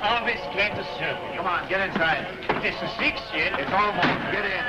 always glad to serve you. Come on, get inside. It's the 6th year. It's almost. Get in.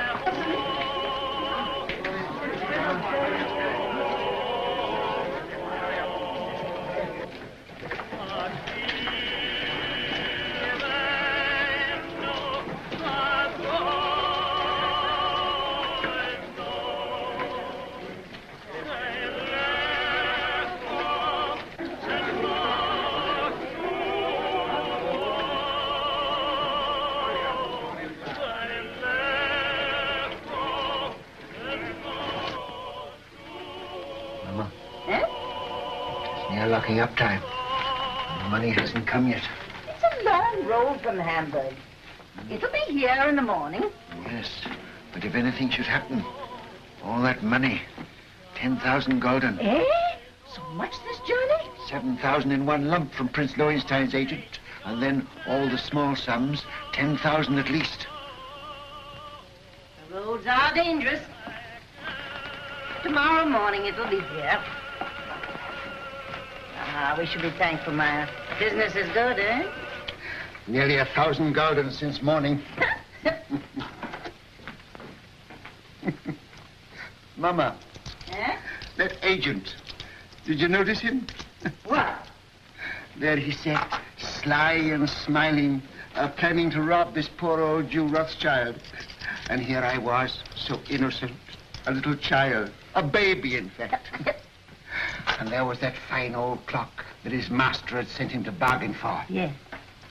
Locking up time. The money hasn't come yet. It's a long road from Hamburg. It'll be here in the morning. Yes, but if anything should happen, all that money, 10,000 gulden. Eh? So much this journey? 7,000 in one lump from Prince Lowenstein's agent, and then all the small sums, 10,000 at least. The roads are dangerous. Tomorrow morning it'll be here. Ah, we should be thankful, Maya. Business is good, eh? Nearly 1,000 gulden since morning. Mama. Eh? That agent. Did you notice him? What? There he sat, sly and smiling, planning to rob this poor old Jew Rothschild. And here I was, so innocent, a little child, a baby, in fact. And there was that fine old clock that his master had sent him to bargain for. Yes.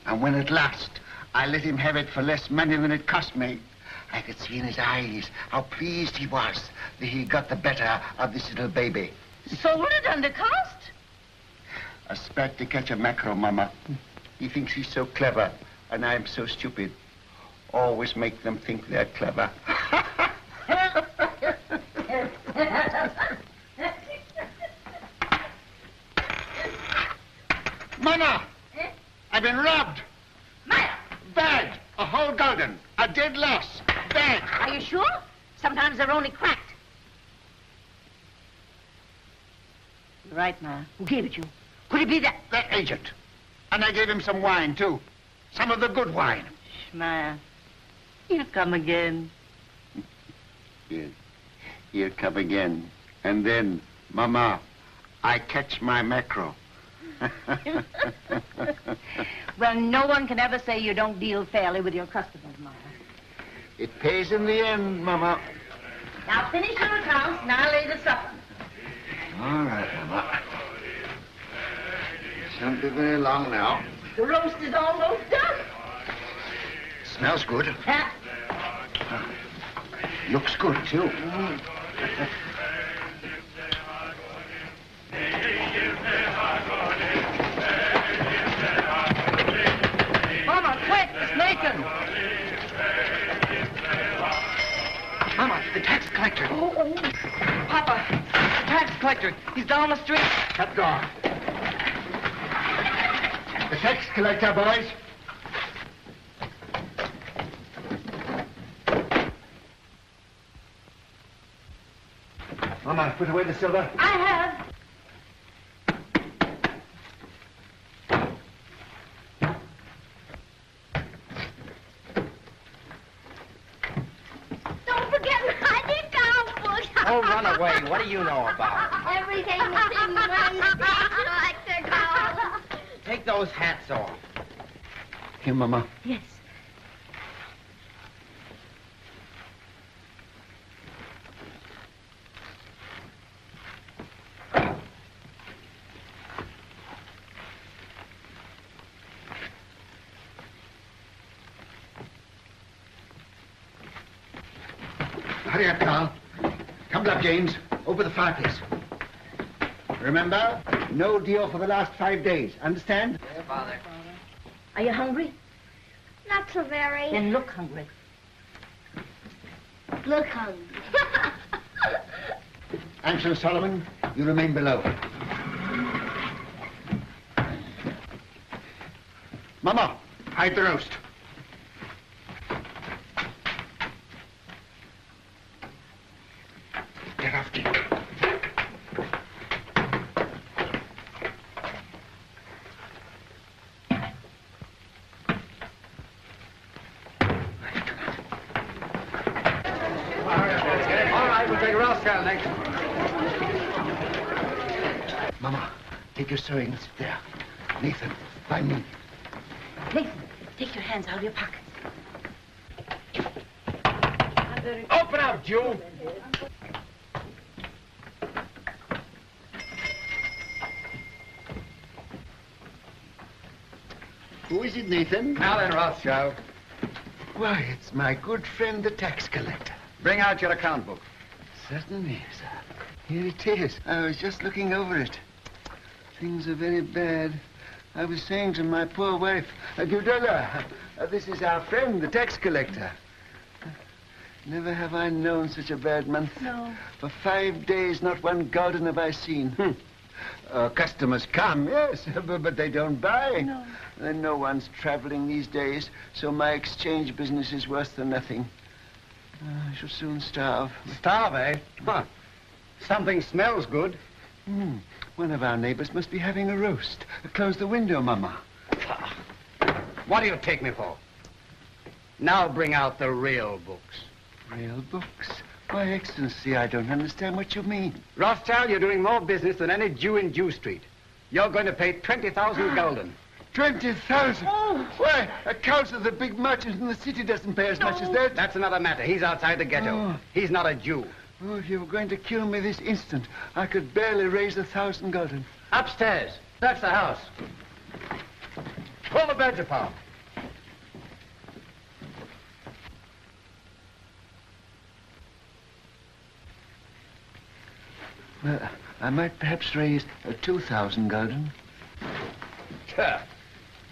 And when at last I let him have it for less money than it cost me, I could see in his eyes how pleased he was that he got the better of this little baby. Sold it under cost? A spat to catch a mackerel, Mama. He thinks he's so clever, and I'm so stupid. Always make them think they're clever. Mama! Eh? I've been robbed. Maya! Bad. A whole gulden. A dead loss. Bad. Are you sure? Sometimes they're only cracked. You're right, Maya. Who gave it you? Could it be that? That agent. And I gave him some wine, too. Some of the good wine. Shh, Maya. He'll come again. Yes. He'll come again. And then, Mama, I catch my mackerel. Well, no one can ever say you don't deal fairly with your customers, Maya. It pays in the end, Mama. Now finish your accounts and I'll lay the supper. All right, Mama. Shan't be very long now. The roast is almost done. Smells good. Looks good, too. Mama, quick, it's making. Mama, the tax collector. Oh. Papa, the tax collector. He's down the street. Shut the door. The tax collector, boys. Mama, put away the silver. I have. Don't forget my account book. Oh, run away. What do you know about it? Everything is in one big collector gold. Take those hats off. Here, Mama. Yes. Hurry up, Carl. Come up, James. Over the fireplace. Remember, no deal for the last 5 days. Understand? Yeah, Father. Are you hungry? Not so very. Then look hungry. Look hungry. Ansel Solomon, you remain below. Mama, hide the roast. Get off, Jim. All right, we'll take Rothschild next. Mama, take your sewing and sit there. Nathan, by me. Nathan, take your hands out of your pockets. Open up, Jew. Who is it, Nathan? Now then, Rothschild, Why, it's my good friend, the tax collector. bring out your account book. Certainly, sir. Here it is. I was just looking over it. Things are very bad. I was saying to my poor wife, Gudella, this is our friend, the tax collector. Never have I known such a bad month. No. For 5 days, not one garden have I seen. Customers come, yes, but they don't buy. No. And no one's traveling these days, so my exchange business is worse than nothing. I shall soon starve. Starve, eh? Huh. Something smells good. One of our neighbors must be having a roast. Close the window, Mama. What do you take me for? Now bring out the real books. Real books? Why, Excellency, I don't understand what you mean. Rothschild, you're doing more business than any Jew in Jew Street. You're going to pay 20,000 gulden. 20,000? Oh. Why, a council of the big merchants in the city doesn't pay as much as that. That's another matter. He's outside the ghetto. Oh. He's not a Jew. Oh, if you were going to kill me this instant, I could barely raise 1,000 gulden. Upstairs. That's the house. Pull the beds apart. Well, I might perhaps raise 2,000 gulden.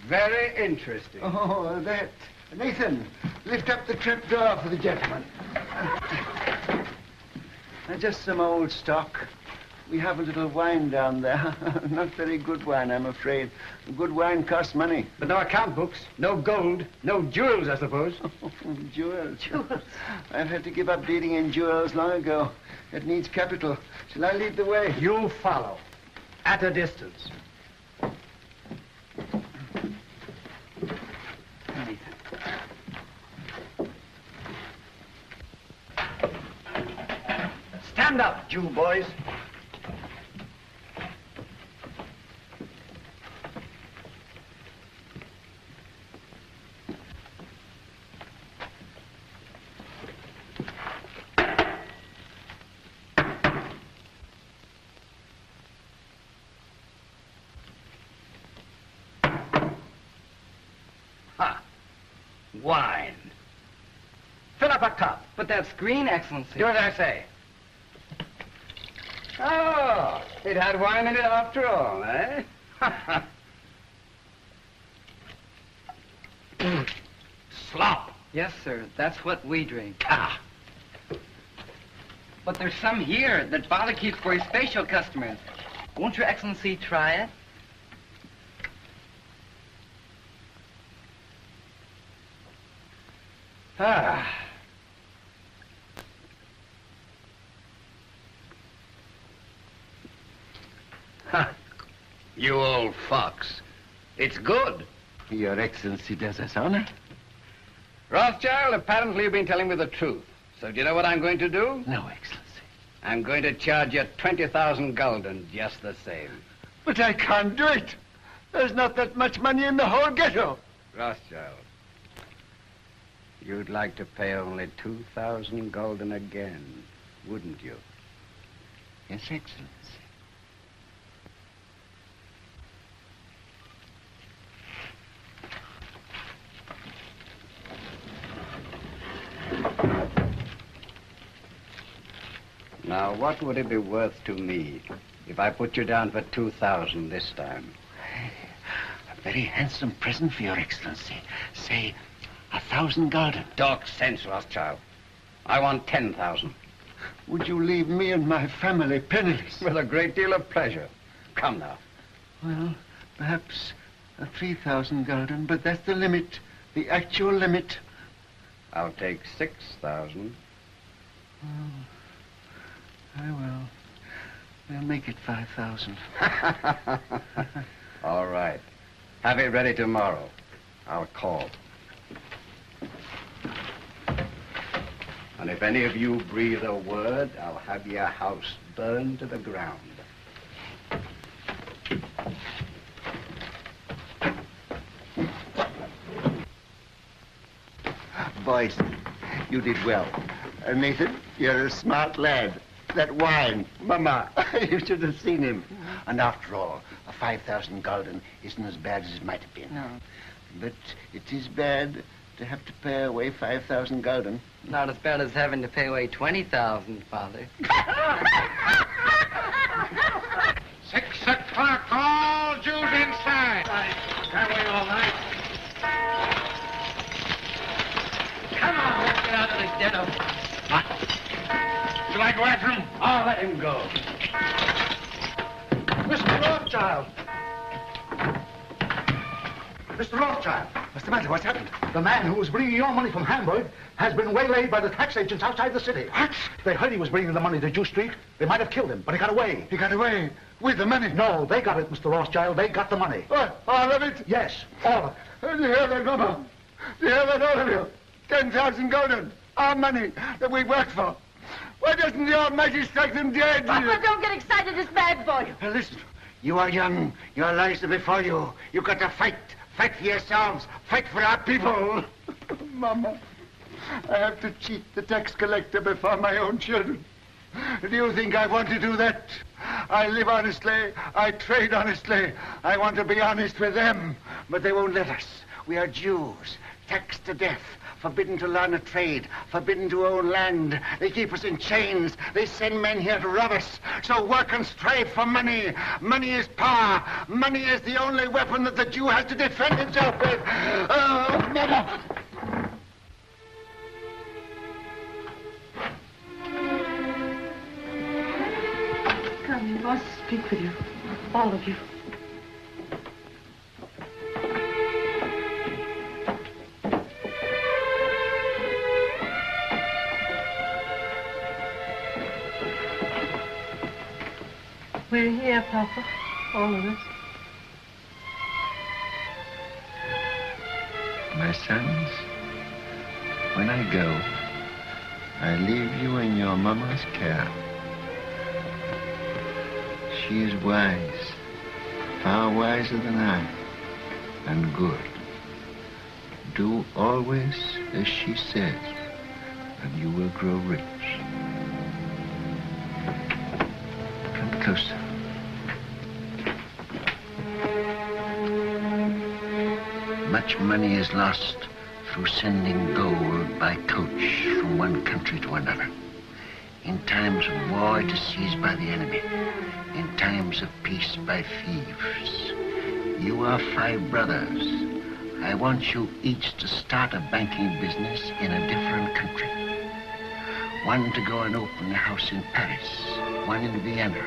Very interesting. Oh, that. Nathan, lift up the trap door for the gentleman. Just some old stock. We have a little wine down there. Not very good wine, I'm afraid. Good wine costs money. But no account books, no gold, no jewels, I suppose. Jewels. I've had to give up dealing in jewels long ago. It needs capital. Shall I lead the way? You follow. At a distance. Stand up, Jew boys. Wine. Fill up a cup. But that's green, Excellency. Do as I say. Oh, it had wine in it after all, eh? Slop. Yes, sir. That's what we drink. Ah. But there's some here that Father keeps for his special customers. Won't Your Excellency try it? Ah. You old fox. It's good. Your Excellency does us honor. Rothschild, apparently you've been telling me the truth. So do you know what I'm going to do? No, Excellency. I'm going to charge you 20,000 gulden just the same. But I can't do it. There's not that much money in the whole ghetto. Rothschild, you'd like to pay only 2,000 gulden again, wouldn't you? Yes, Excellency. Now, what would it be worth to me if I put you down for 2,000 this time? A very handsome present for Your Excellency. Say, 1,000 gulden. Talk sense, Rothschild. I want 10,000. Would you leave me and my family penniless? With a great deal of pleasure. Come now. Well, perhaps 3,000 gulden, but that's the limit, the actual limit. I'll take 6,000. Oh, I will. We'll make it 5,000. All right. Have it ready tomorrow. I'll call. And if any of you breathe a word, I'll have your house burned to the ground. Boys, you did well. Nathan, you're a smart lad. That wine, Mama, you should have seen him. And after all, a 5,000 gulden isn't as bad as it might have been. No. But it is bad to have to pay away 5,000 gulden. Not as bad as having to pay away 20,000, Father. 6 o'clock, all Jews inside. Can't wait all night. Come on, let's get out of this ghetto. Shall I go after him? I'll let him go. Mr. Rothschild! Mr. Rothschild! What's the matter? What's happened? The man who was bringing your money from Hamburg has been waylaid by the tax agents outside the city. What? They heard he was bringing the money to Jew Street. They might have killed him, but he got away. He got away with the money? No, they got it, Mr. Rothschild. They got the money. What? All of it? Yes, all of it. You hear that, Mama? You hear that, all of you? 10,000 gulden. Our money that we worked for. Why doesn't the Almighty strike them dead? Papa, don't get excited. It's bad for you. Listen, you are young. Your lives are before you. You've got to fight. Fight for yourselves. Fight for our people. Mama, I have to cheat the tax collector before my own children. Do you think I want to do that? I live honestly. I trade honestly. I want to be honest with them. But they won't let us. We are Jews. Taxed to death. Forbidden to learn a trade, forbidden to own land. They keep us in chains. They send men here to rob us. So work and strive for money. Money is power. Money is the only weapon that the Jew has to defend himself with. Oh, Mama! Come, you must speak with you. All of you. We're here, Papa. All of us. My sons, when I go, I leave you in your mama's care. She is wise, far wiser than I, and good. Do always as she says, and you will grow rich. Come closer. Much money is lost through sending gold by coach from one country to another. In times of war, it is seized by the enemy. In times of peace, by thieves. You are 5 brothers. I want you each to start a banking business in a different country. One to go and open a house in Paris, one in Vienna,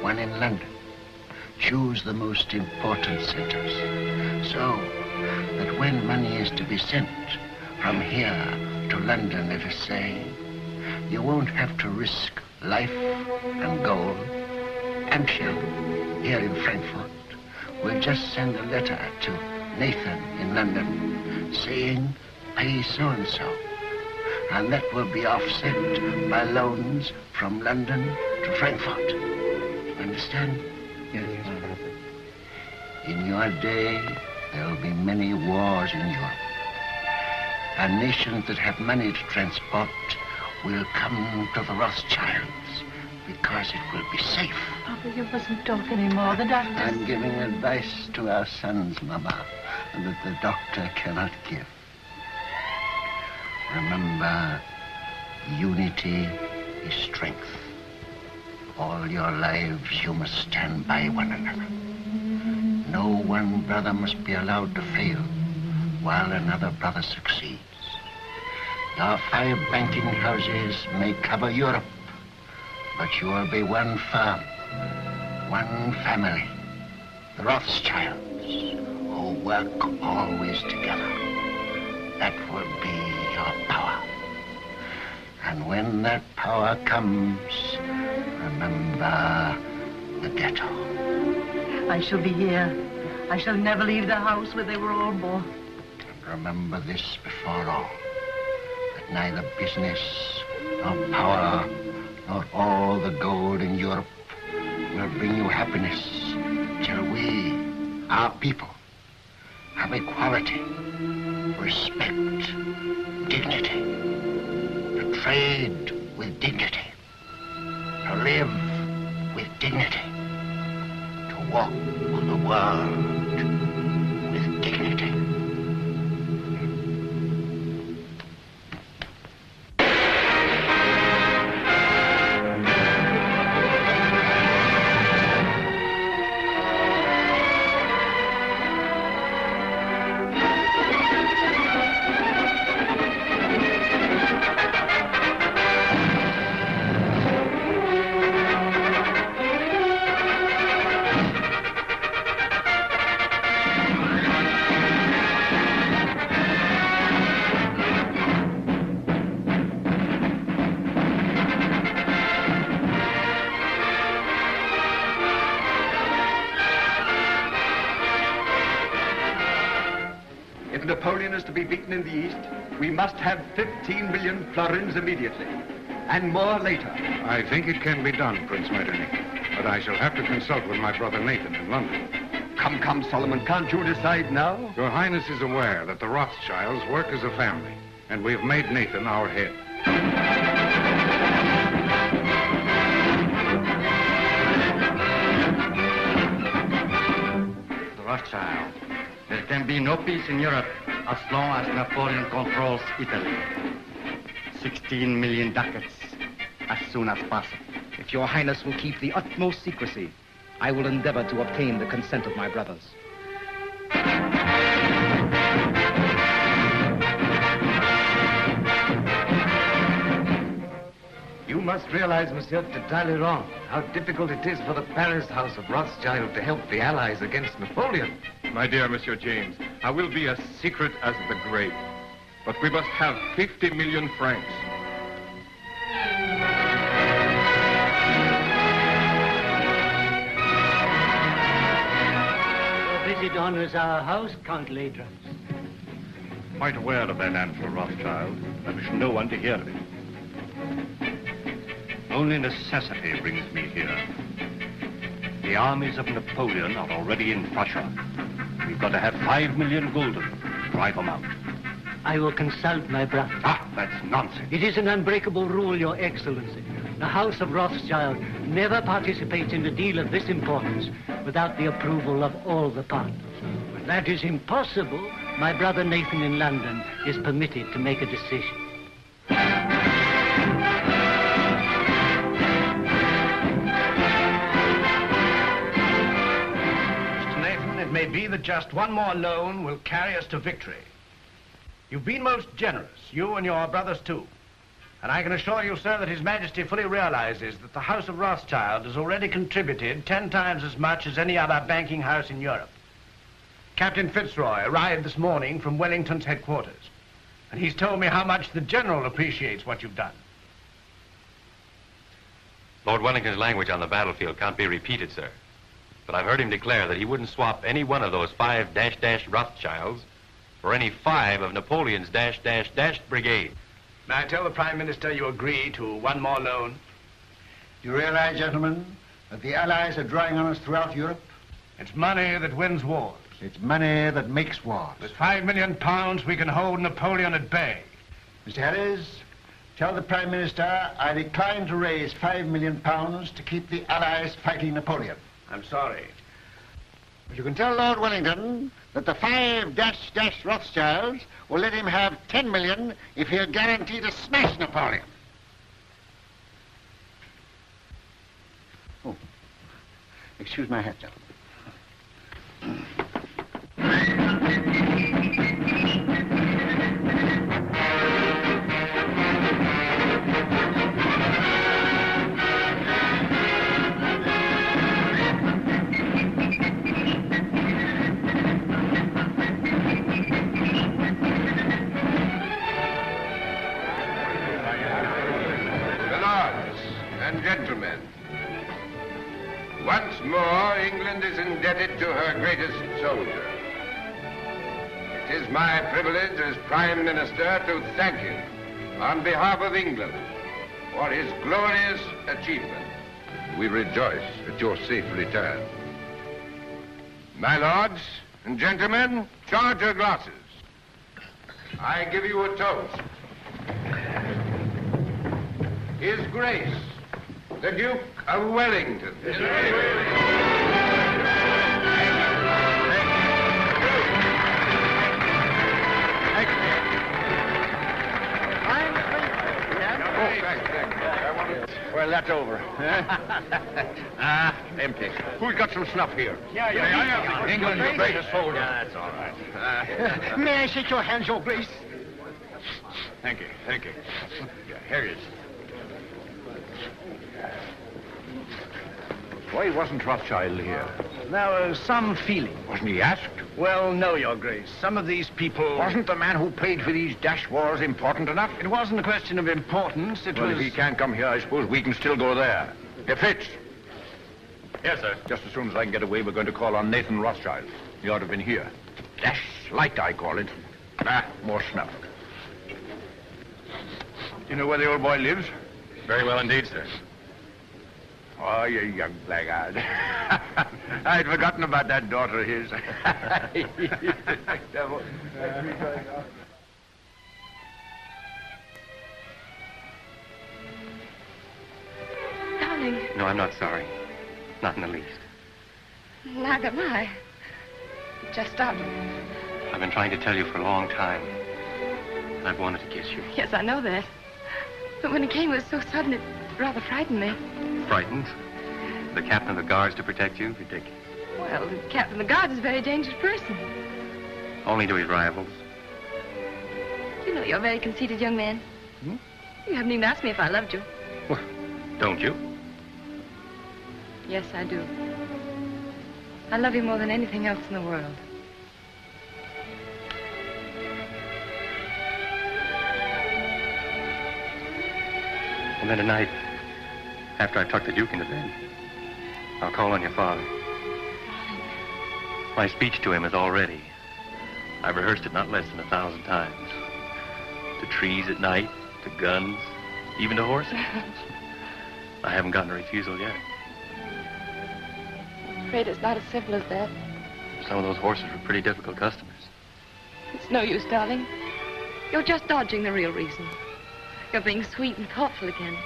one in London. Choose the most important centers, so that when money is to be sent from here to London, let us say, you won't have to risk life and gold. Hampshire, here in Frankfurt, will just send a letter to Nathan in London saying, pay so-and-so. And that will be offset by loans from London to Frankfurt. Understand? Yes. In your day, there will be many wars in Europe. And nations that have money to transport will come to the Rothschilds because it will be safe. Papa, you mustn't talk anymore. The doctor... I'm giving advice to our sons, Mama, that the doctor cannot give. Remember, unity is strength. All your lives you must stand by one another. No one brother must be allowed to fail while another brother succeeds. Your 5 banking houses may cover Europe, but you will be one firm, one family, the Rothschilds, who work always together. That will be your power. And when that power comes, remember the ghetto. I shall be here. I shall never leave the house where they were all born. And remember this before all, that neither business, nor power, nor all the gold in Europe will bring you happiness till we, our people, have equality, respect, dignity, to trade with dignity, to live with dignity, to walk the world with dignity. If Napoleon is to be beaten in the East, we must have 15 million florins immediately, and more later. I think it can be done, Prince Metternich, but I shall have to consult with my brother Nathan in London. Come, Solomon, can't you decide now? Your Highness is aware that the Rothschilds work as a family, and we have made Nathan our head. The Rothschild. There can be no peace in Europe as long as Napoleon controls Italy. 16 million ducats as soon as possible. If your Highness will keep the utmost secrecy, I will endeavor to obtain the consent of my brothers. You must realize, Monsieur de Talleyrand, how difficult it is for the Paris House of Rothschild to help the Allies against Napoleon. My dear Monsieur James, I will be as secret as the grave. But we must have 50 million francs. Your visit honors our house, Count Ladrums. Quite aware of that answer, Rothschild. I wish no one to hear of it. Only necessity brings me here. The armies of Napoleon are already in Prussia. We've got to have 5 million gulden to drive them out. I will consult my brother. Ah, that's nonsense. It is an unbreakable rule, Your Excellency. The House of Rothschild never participates in a deal of this importance without the approval of all the partners. When that is impossible, my brother Nathan in London is permitted to make a decision. It may be that just one more loan will carry us to victory. You've been most generous, you and your brothers too. And I can assure you, sir, that His Majesty fully realizes that the House of Rothschild has already contributed 10 times as much as any other banking house in Europe. Captain Fitzroy arrived this morning from Wellington's headquarters, and he's told me how much the General appreciates what you've done. Lord Wellington's language on the battlefield can't be repeated, sir. But I've heard him declare that he wouldn't swap any one of those 5 -- Rothschilds for any 5 of Napoleon's -- brigade. May I tell the Prime Minister you agree to one more loan? Do you realize, gentlemen, that the Allies are drawing on us throughout Europe? It's money that wins wars. It's money that makes wars. With £5 million, we can hold Napoleon at bay. Mr. Harris, tell the Prime Minister I decline to raise £5 million to keep the Allies fighting Napoleon. I'm sorry. But you can tell Lord Wellington that the 5 -- Rothschilds will let him have 10 million if he'll guarantee to smash Napoleon. Oh, excuse my hat, gentlemen. Gentlemen, once more England is indebted to her greatest soldier. It is my privilege as Prime Minister to thank him on behalf of England for his glorious achievement. We rejoice at your safe return. My lords and gentlemen, charge your glasses. I give you a toast. His Grace, the Duke of Wellington. Well, that's over. Empty. Who's got some snuff here? Yeah. England's the greatest soldier. That's all right. May I shake your hands, Your Grace? Thank you. Yeah, here it is. Why wasn't Rothschild here? There was some feeling. Wasn't he asked? Well, no, Your Grace. Some of these people... Wasn't the man who paid for these dash wars important enough? It wasn't a question of importance. It was... If he can't come here, I suppose we can still go there. If Fitz. Yes, sir. Just as soon as I can get away, we're going to call on Nathan Rothschild. He ought to have been here. Dash light, I call it. More snuff. You know where the old boy lives? Very well indeed, sir. Oh, you young blackguard. I'd forgotten about that daughter of his. Devil. Darling. No, I'm not sorry. Not in the least. Neither am I. Just stopped. I've been trying to tell you for a long time. I've wanted to kiss you. Yes, I know that. But when it came, it was so sudden, it rather frightened me. Frightened? The captain of the guards to protect you? Ridiculous. Well, the captain of the guards is a very dangerous person. Only to his rivals. You know you're a very conceited young man. Hmm? You haven't even asked me if I loved you. Well, don't you? Yes, I do. I love you more than anything else in the world. And then tonight, after I tuck the Duke into bed, I'll call on your father. My speech to him is all ready. I've rehearsed it not less than 1,000 times. To trees at night, to guns, even to horses. I haven't gotten a refusal yet. I'm afraid it's not as simple as that. Some of those horses were pretty difficult customers. It's no use, darling. You're just dodging the real reason. You're being sweet and thoughtful again.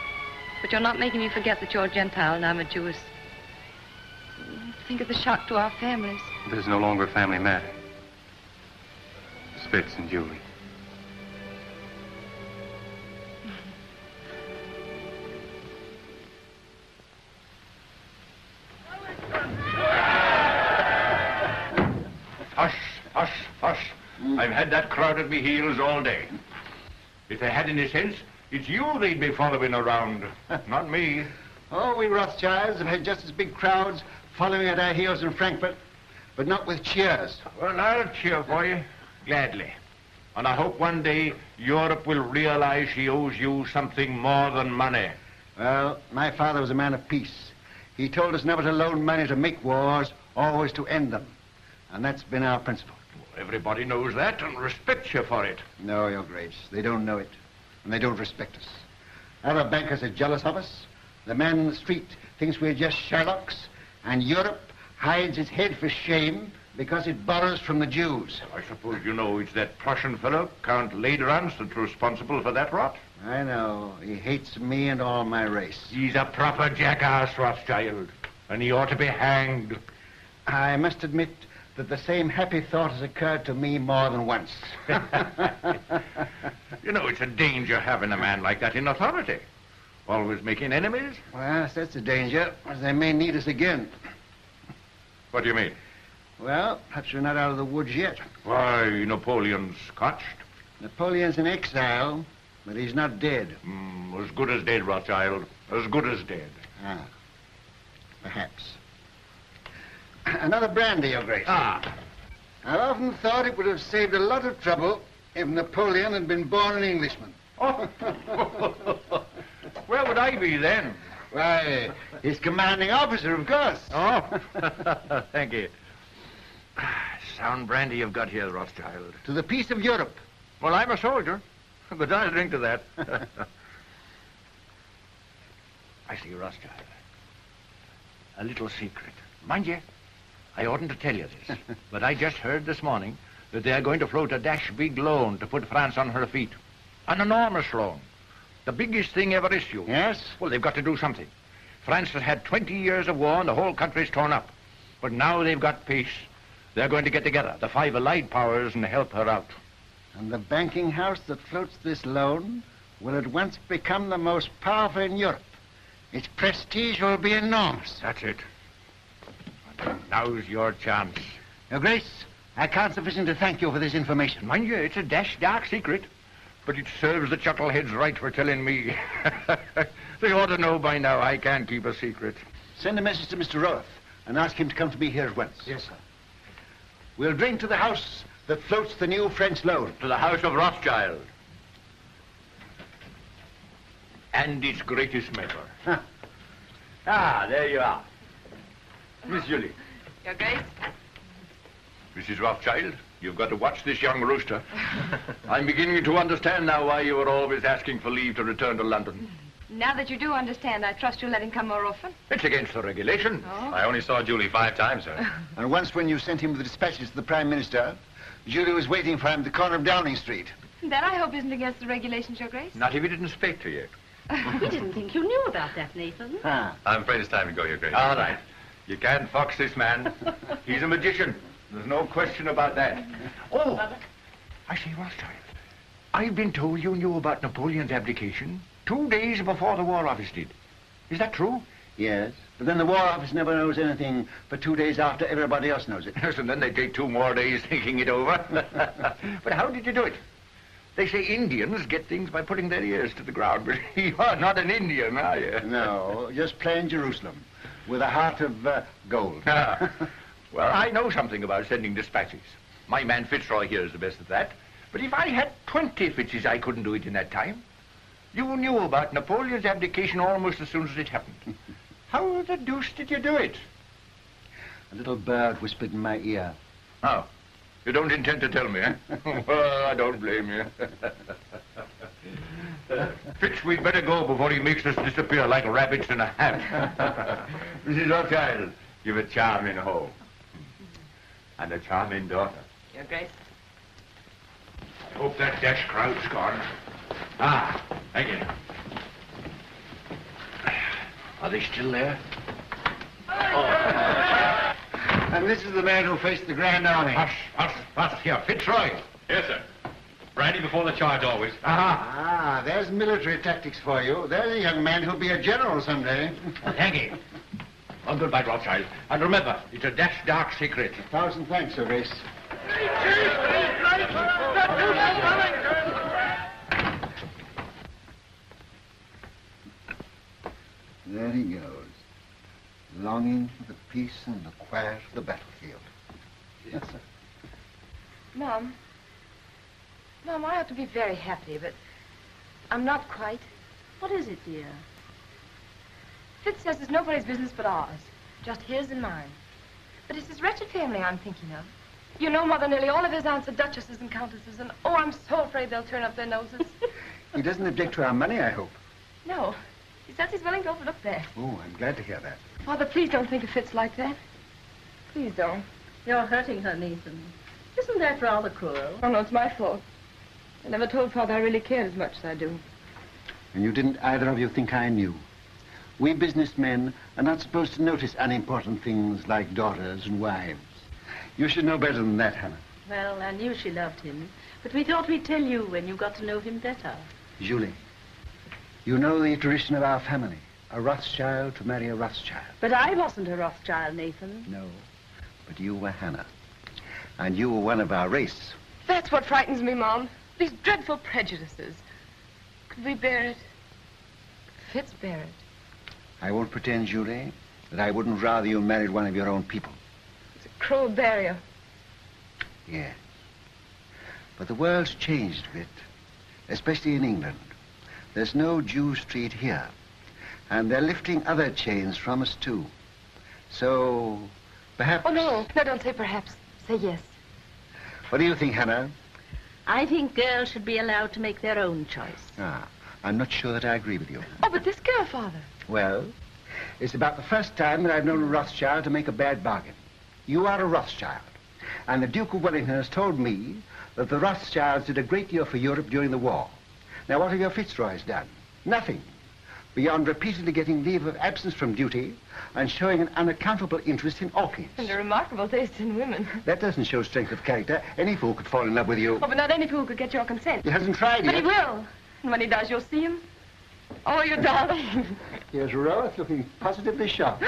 But you're not making me forget that you're a Gentile and I'm a Jewess. Think of the shock to our families. This is no longer a family matter. Spitz and Julie. Hush. I've had that crowd at me heels all day. If they had any sense, it's you they'd be following around, not me. Oh, we Rothschilds have had just as big crowds following at our heels in Frankfurt, but not with cheers. Well, I'll cheer for you, gladly. And I hope one day Europe will realize she owes you something more than money. Well, my father was a man of peace. He told us never to loan money to make wars, always to end them. And that's been our principle. Everybody knows that and respects you for it. No, Your Grace, they don't know it, and they don't respect us. Other bankers are jealous of us. The man in the street thinks we're just Sherlocks, and Europe hides its head for shame because it borrows from the Jews. I suppose you know it's that Prussian fellow, Count Lederans, that's responsible for that rot. I know. He hates me and all my race. He's a proper jackass, Rothschild, and he ought to be hanged. I must admit that the same happy thought has occurred to me more than once. You know, it's a danger having a man like that in authority. Always making enemies. Well, that's a danger, as they may need us again. What do you mean? Well, perhaps we're not out of the woods yet. Why, Napoleon's scotched. Napoleon's in exile, but he's not dead. As good as dead, Rothschild. As good as dead. Ah, perhaps. Another brandy, Your Grace. Ah. I've often thought it would have saved a lot of trouble if Napoleon had been born an Englishman. Oh. Where would I be then? Why, his commanding officer, of course. Oh, thank you. Sound brandy you've got here, Rothschild. To the peace of Europe. Well, I'm a soldier. But I'll drink to that. I see, Rothschild. A little secret. Mind you, I oughtn't to tell you this, but I just heard this morning that they are going to float a dash big loan to put France on her feet. An enormous loan. The biggest thing ever issued. Yes? Well, they've got to do something. France has had 20 years of war and the whole country's torn up. But now they've got peace. They're going to get together, the 5 allied powers, and help her out. And the banking house that floats this loan will at once become the most powerful in Europe. Its prestige will be enormous. That's it. Now's your chance. Your Grace, I can't sufficiently thank you for this information. Mind you, it's a dash dark secret. But it serves the chuckleheads right for telling me. They ought to know by now I can't keep a secret. Send a message to Mr. Roth and ask him to come to me here at once. Yes, sir. We'll drink to the house that floats the new French loan. To the House of Rothschild. And its greatest member. Huh. Ah, there you are. Miss Julie. Your Grace? Mrs. Rothschild, you've got to watch this young rooster. I'm beginning to understand now why you were always asking for leave to return to London. Now that you do understand, I trust you'll let him come more often. It's against the regulation. Oh. I only saw Julie 5 times, sir. And once when you sent him with the dispatches to the Prime Minister, Julie was waiting for him at the corner of Downing Street. That I hope isn't against the regulations, Your Grace. Not if he didn't speak to you. We didn't think you knew about that, Nathan. Ah. I'm afraid it's time to go, Your Grace. All right. You can't fox this man. He's a magician. There's no question about that. Oh, I say, Rothschild, I've been told you knew about Napoleon's abdication 2 days before the War Office did. Is that true? Yes, but then the War Office never knows anything for 2 days after everybody else knows it. Yes, and then they take 2 more days thinking it over. But how did you do it? They say Indians get things by putting their ears to the ground, but you're not an Indian, are you? No, just plain Jerusalem, with a heart of gold. Well, I know something about sending dispatches. My man Fitzroy here is the best at that. But if I had 20 Fitzes, I couldn't do it in that time. You knew about Napoleon's abdication almost as soon as it happened. How the deuce did you do it? A little bird whispered in my ear. Oh, you don't intend to tell me, eh? Well, I don't blame you. Fitz, we'd better go before he makes us disappear like rabbits in a hat. Mrs. Rothschild, you've a charming home. And a charming daughter. Your Grace. I hope that dash crowd's gone. Ah, thank you. Are they still there? And this is the man who faced the Grand Army. Hush, here, Fitzroy. Yes, sir. Brandy before the charge, always. Ah, there's military tactics for you. There's a young man who'll be a general someday. Thank you. Well, goodbye, Rothschild. And remember, it's a dash dark secret. 1,000 thanks, Your Grace. There he goes, longing for the peace and the quiet of the battlefield. Yes, sir. Mom, I ought to be very happy, but I'm not quite. What is it, dear? Fitz says it's nobody's business but ours, just his and mine. But it's his wretched family I'm thinking of. You know, Mother, nearly all of his aunts are duchesses and countesses, and oh, I'm so afraid they'll turn up their noses. He doesn't object to our money, I hope. No, he says he's willing to overlook that. Oh, I'm glad to hear that. Father, please don't think of Fitz like that. Please don't. You're hurting her, Nathan. Isn't that rather cruel? Oh, no, it's my fault. I never told Father I really cared as much as I do. And you didn't either of you think I knew. We businessmen are not supposed to notice unimportant things like daughters and wives. You should know better than that, Hannah. Well, I knew she loved him, but we thought we'd tell you when you got to know him better. Julie, you know the tradition of our family. A Rothschild to marry a Rothschild. But I wasn't a Rothschild, Nathan. No, but you were Hannah. And you were one of our race. That's what frightens me, Mom. These dreadful prejudices. Could we bear it? Could Fitz bear it? I won't pretend, Julie, that I wouldn't rather you married one of your own people. It's a cruel barrier. Yes. But the world's changed a bit, especially in England. There's no Jew Street here. And they're lifting other chains from us, too. So, perhaps... Oh, no. No, don't say perhaps. Say yes. What do you think, Hannah? I think girls should be allowed to make their own choice. Ah, I'm not sure that I agree with you. Oh, but this girl, Father. Well, it's about the first time that I've known a Rothschild to make a bad bargain. You are a Rothschild. And the Duke of Wellington has told me that the Rothschilds did a great deal for Europe during the war. Now, what have your Fitzroys done? Nothing. Beyond repeatedly getting leave of absence from duty and showing an unaccountable interest in orchids. And a remarkable taste in women. That doesn't show strength of character. Any fool could fall in love with you. Oh, but not any fool could get your consent. He hasn't tried But yet. he will. And when he does, you'll see him. Oh, you darling. Here's Rose looking positively shocked.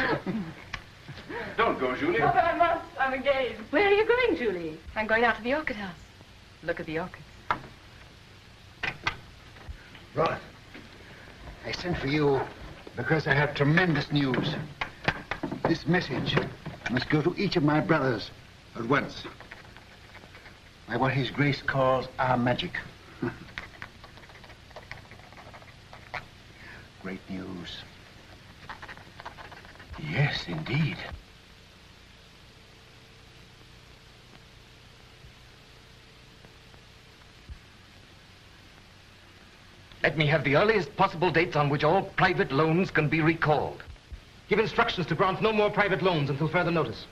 Don't go, Julie. Oh, but I must. I'm engaged. Where are you going, Julie? I'm going out to the orchid house. Look at the orchids. Roth, I sent for you because I have tremendous news. This message must go to each of my brothers at once. By what His Grace calls our magic. Great news. Yes, indeed. Let me have the earliest possible dates on which all private loans can be recalled. Give instructions to grant no more private loans until further notice.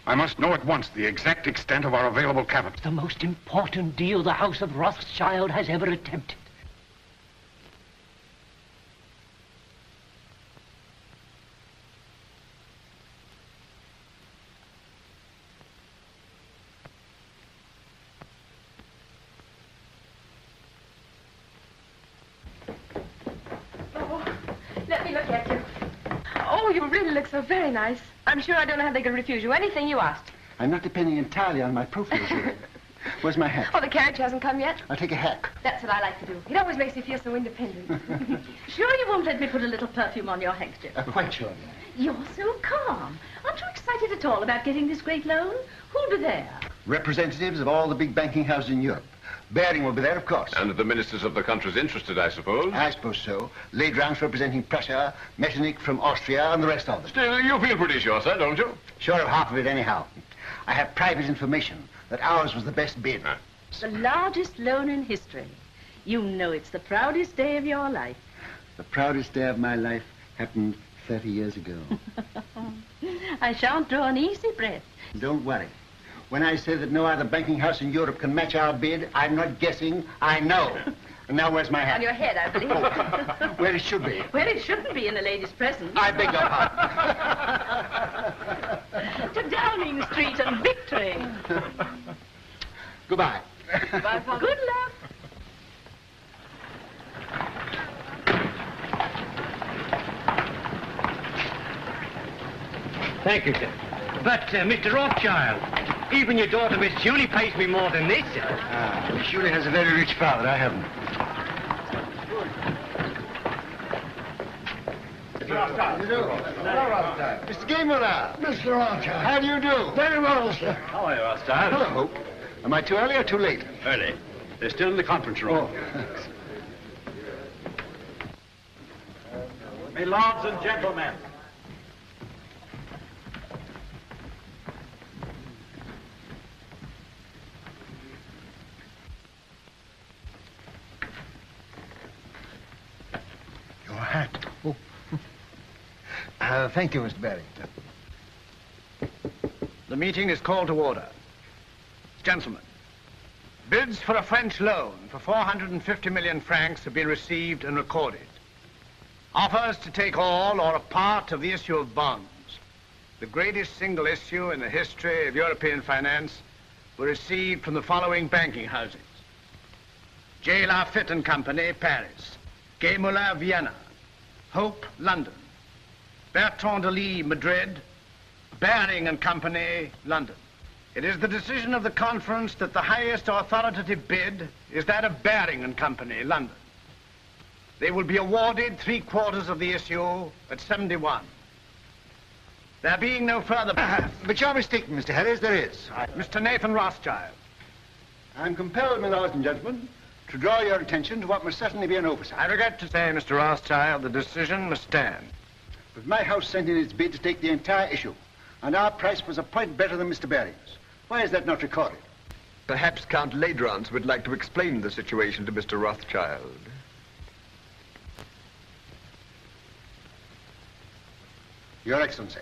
I must know at once the exact extent of our available capital. The most important deal the House of Rothschild has ever attempted. Let me look at you. Oh, you really look so very nice. I'm sure I don't know how they could refuse you anything you asked. I'm not depending entirely on my profile, Julie. Where's my hat? Oh, the carriage hasn't come yet? I'll take a hack. That's what I like to do. It always makes me feel so independent. Sure you won't let me put a little perfume on your handkerchief? Quite sure. You're so calm. Aren't you excited at all about getting this great loan? Who'll be there? Representatives of all the big banking houses in Europe. Baring will be there, of course. And the ministers of the countries interested, I suppose. I suppose so. Ladrange representing Prussia, Metternich from Austria, and the rest of them. Still, you feel pretty sure, sir, don't you? Sure of half of it, anyhow. I have private information that ours was the best bid. The largest loan in history. You know it's the proudest day of your life. The proudest day of my life happened 30 years ago. I shan't draw an easy breath. Don't worry. When I say that no other banking house in Europe can match our bid, I'm not guessing, I know. And now where's my hat? On your head, I believe. Where it should be. Where it shouldn't be in a lady's presence. I beg your pardon. To Downing Street and victory. Goodbye. Goodbye, Father. Good luck. Thank you, sir. But, Mr. Rothschild, even your daughter, Miss Julie, pays me more than this, sir. Miss Julie has a very rich father. I haven't. Mr. Gameler. Mr. Rothschild. How do you do? Very well, sir. How are you, Rothschild? Hello. Am I too early or too late? Early. They're still in the conference room. My lords and gentlemen. Your hat. Oh. Thank you, Mr. Baring. The meeting is called to order. Gentlemen, bids for a French loan for 450 million francs have been received and recorded. Offers to take all or a part of the issue of bonds, the greatest single issue in the history of European finance, were received from the following banking houses. J. Lafitte and Company, Paris. Gay Moulin, Vienna. Hope, London. Bertrand de Lis, Madrid. Baring and Company, London. It is the decision of the conference that the highest authoritative bid is that of Baring and Company, London. They will be awarded 3/4 of the issue at 71. There being no further... But you're mistaken, Mr. Harris, there is. Mr. Nathan Rothschild. I'm compelled, my lords and gentlemen, to draw your attention to what must certainly be an oversight. I regret to say, Mr. Rothschild, the decision must stand. But my house sent in its bid to take the entire issue, and our price was a point better than Mr. Baring's. Why is that not recorded? Perhaps Count Ladrance would like to explain the situation to Mr. Rothschild. Your Excellency.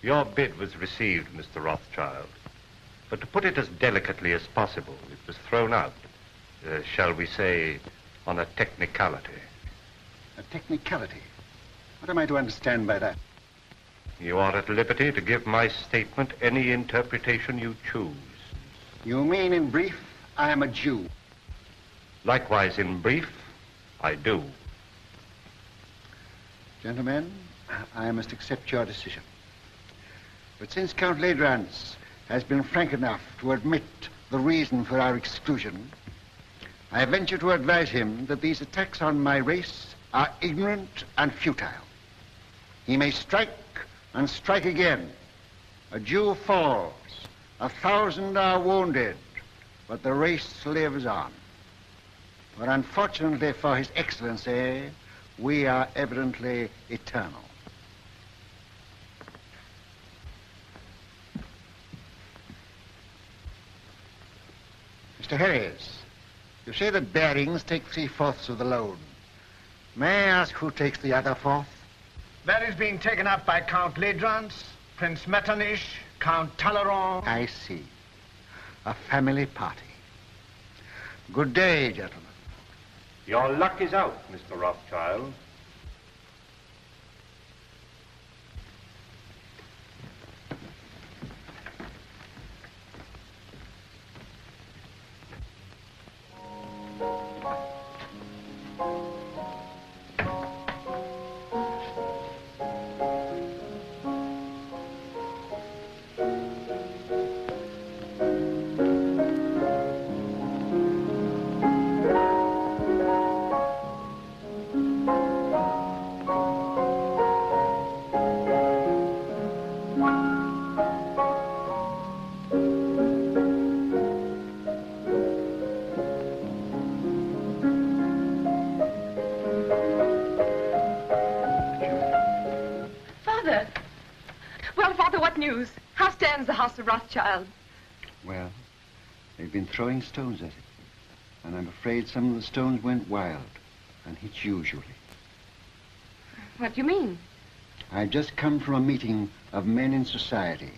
Your bid was received, Mr. Rothschild. But to put it as delicately as possible, it was thrown out, shall we say, on a technicality. A technicality? What am I to understand by that? You are at liberty to give my statement any interpretation you choose. You mean, in brief, I am a Jew? Likewise, in brief, I do. Gentlemen, I must accept your decision. But since Count Ladrance has been frank enough to admit the reason for our exclusion, I venture to advise him that these attacks on my race are ignorant and futile. He may strike and strike again. A Jew falls, 1,000 are wounded, but the race lives on. But unfortunately for His Excellency, we are evidently eternal. Mr. Harris, you say that Barings take 3/4 of the loan. May I ask who takes the other 1/4? That is being taken up by Count Ladrance, Prince Metternich, Count Talleyrand. I see. A family party. Good day, gentlemen. Your luck is out, Mr. Rothschild. The House of Rothschild. Well, they've been throwing stones at it. And I'm afraid some of the stones went wild and hit you, Julie. What do you mean? I've just come from a meeting of men in society,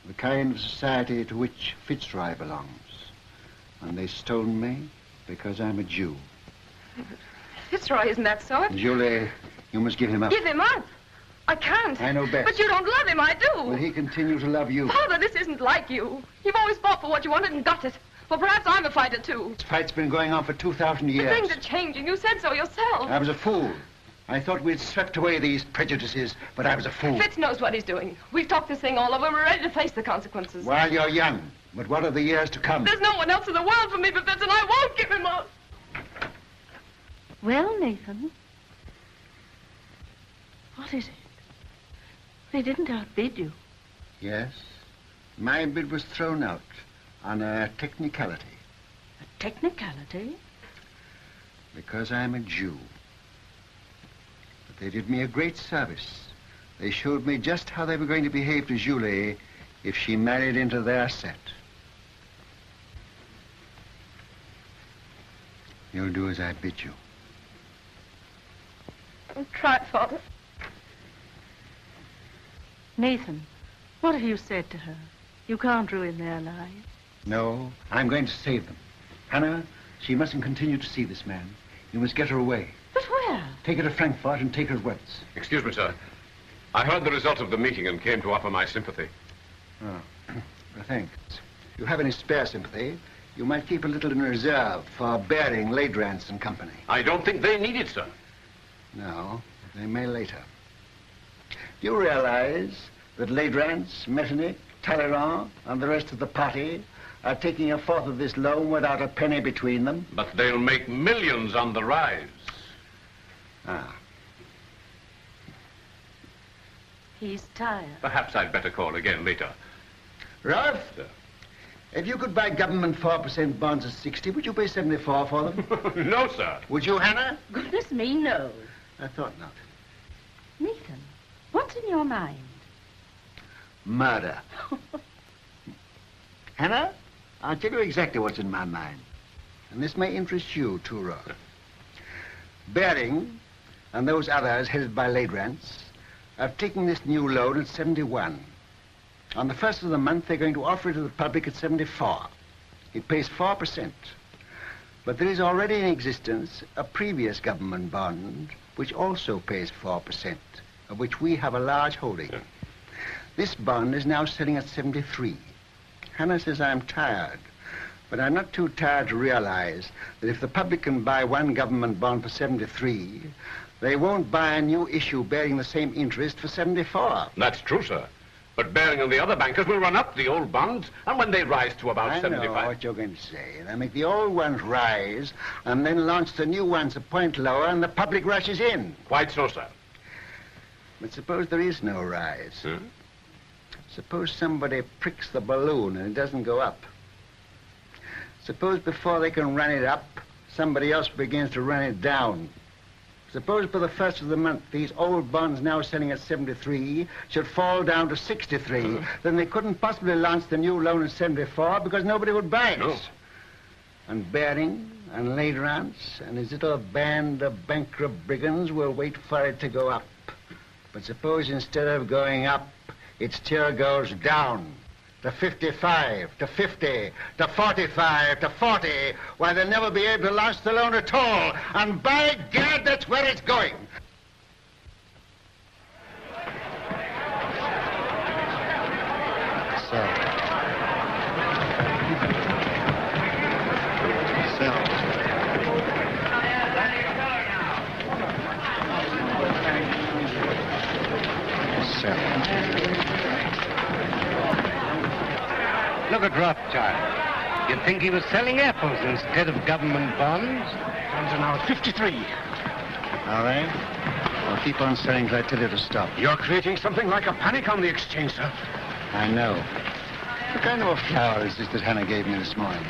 the kind of society to which Fitzroy belongs. And they stoned me because I'm a Jew. Fitzroy isn't that sort. Julie, you must give him up. Give him up? I can't. I know best. But you don't love him, I do. Will he continue to love you? Father, this isn't like you. You've always fought for what you wanted and got it. Well, perhaps I'm a fighter, too. This fight's been going on for 2,000 years. Things are changing. You said so yourself. I was a fool. I thought we'd swept away these prejudices, but I was a fool. Fitz knows what he's doing. We've talked this thing all over. We're ready to face the consequences. While you're young. But what are the years to come? There's no one else in the world for me but Fitz, and I won't give him up. Well, Nathan, what is it? They didn't outbid you. Yes. My bid was thrown out on a technicality. A technicality? Because I'm a Jew. But they did me a great service. They showed me just how they were going to behave to Julie if she married into their set. You'll do as I bid you. I'll try, Father. Nathan, what have you said to her? You can't ruin their lives. No, I'm going to save them. Hannah, she mustn't continue to see this man. You must get her away. But where? Take her to Frankfurt and take her at once. Excuse me, sir. I heard the result of the meeting and came to offer my sympathy. Oh, well, thanks. If you have any spare sympathy, you might keep a little in reserve for Baring, Ladrance and Company. I don't think they need it, sir. No, they may later. Do you realize that Ladrance, Metternich, Talleyrand, and the rest of the party are taking 1/4 of this loan without a penny between them? But they'll make millions on the rise. Ah. He's tired. Perhaps I'd better call again later. Ralph? Sir. If you could buy government 4% bonds at 60, would you pay 74 for them? No, sir. Would you, Hannah? Goodness me, no. I thought not. Nathan, what's in your mind? Murder. Hannah, I'll tell you exactly what's in my mind. And this may interest you, too, Roth. Baring and those others headed by Ladrans have taken this new loan at 71. On the first of the month, they're going to offer it to the public at 74. It pays 4%. But there is already in existence a previous government bond which also pays 4%, of which we have a large holding. This bond is now selling at 73. Hannah says I'm tired, but I'm not too tired to realize that if the public can buy one government bond for 73, they won't buy a new issue bearing the same interest for 74. That's true, sir. But Baring and the other bankers will run up the old bonds, and when they rise to about 75... I know what you're going to say. They'll make the old ones rise, and then launch the new ones a point lower, and the public rushes in. Quite so, sir. But suppose there is no rise. Suppose somebody pricks the balloon and it doesn't go up. Suppose before they can run it up, somebody else begins to run it down. Suppose by the first of the month, these old bonds now selling at 73 should fall down to 63. Then they couldn't possibly launch the new loan at 74 because nobody would buy it. No. And Baring and Ladrans and his little band of bankrupt brigands will wait for it to go up. But suppose instead of going up, it still goes down to 55, to 50, to 45, to 40, why they'll never be able to launch the loan at all. And by God, that's where it's going. Look at Rothschild. You'd think he was selling apples instead of government bonds. Bonds are now at 53. All right. I'll keep on selling till I tell you to stop. You're creating something like a panic on the exchange, sir. I know. What kind of a flower is this that Hannah gave me this morning?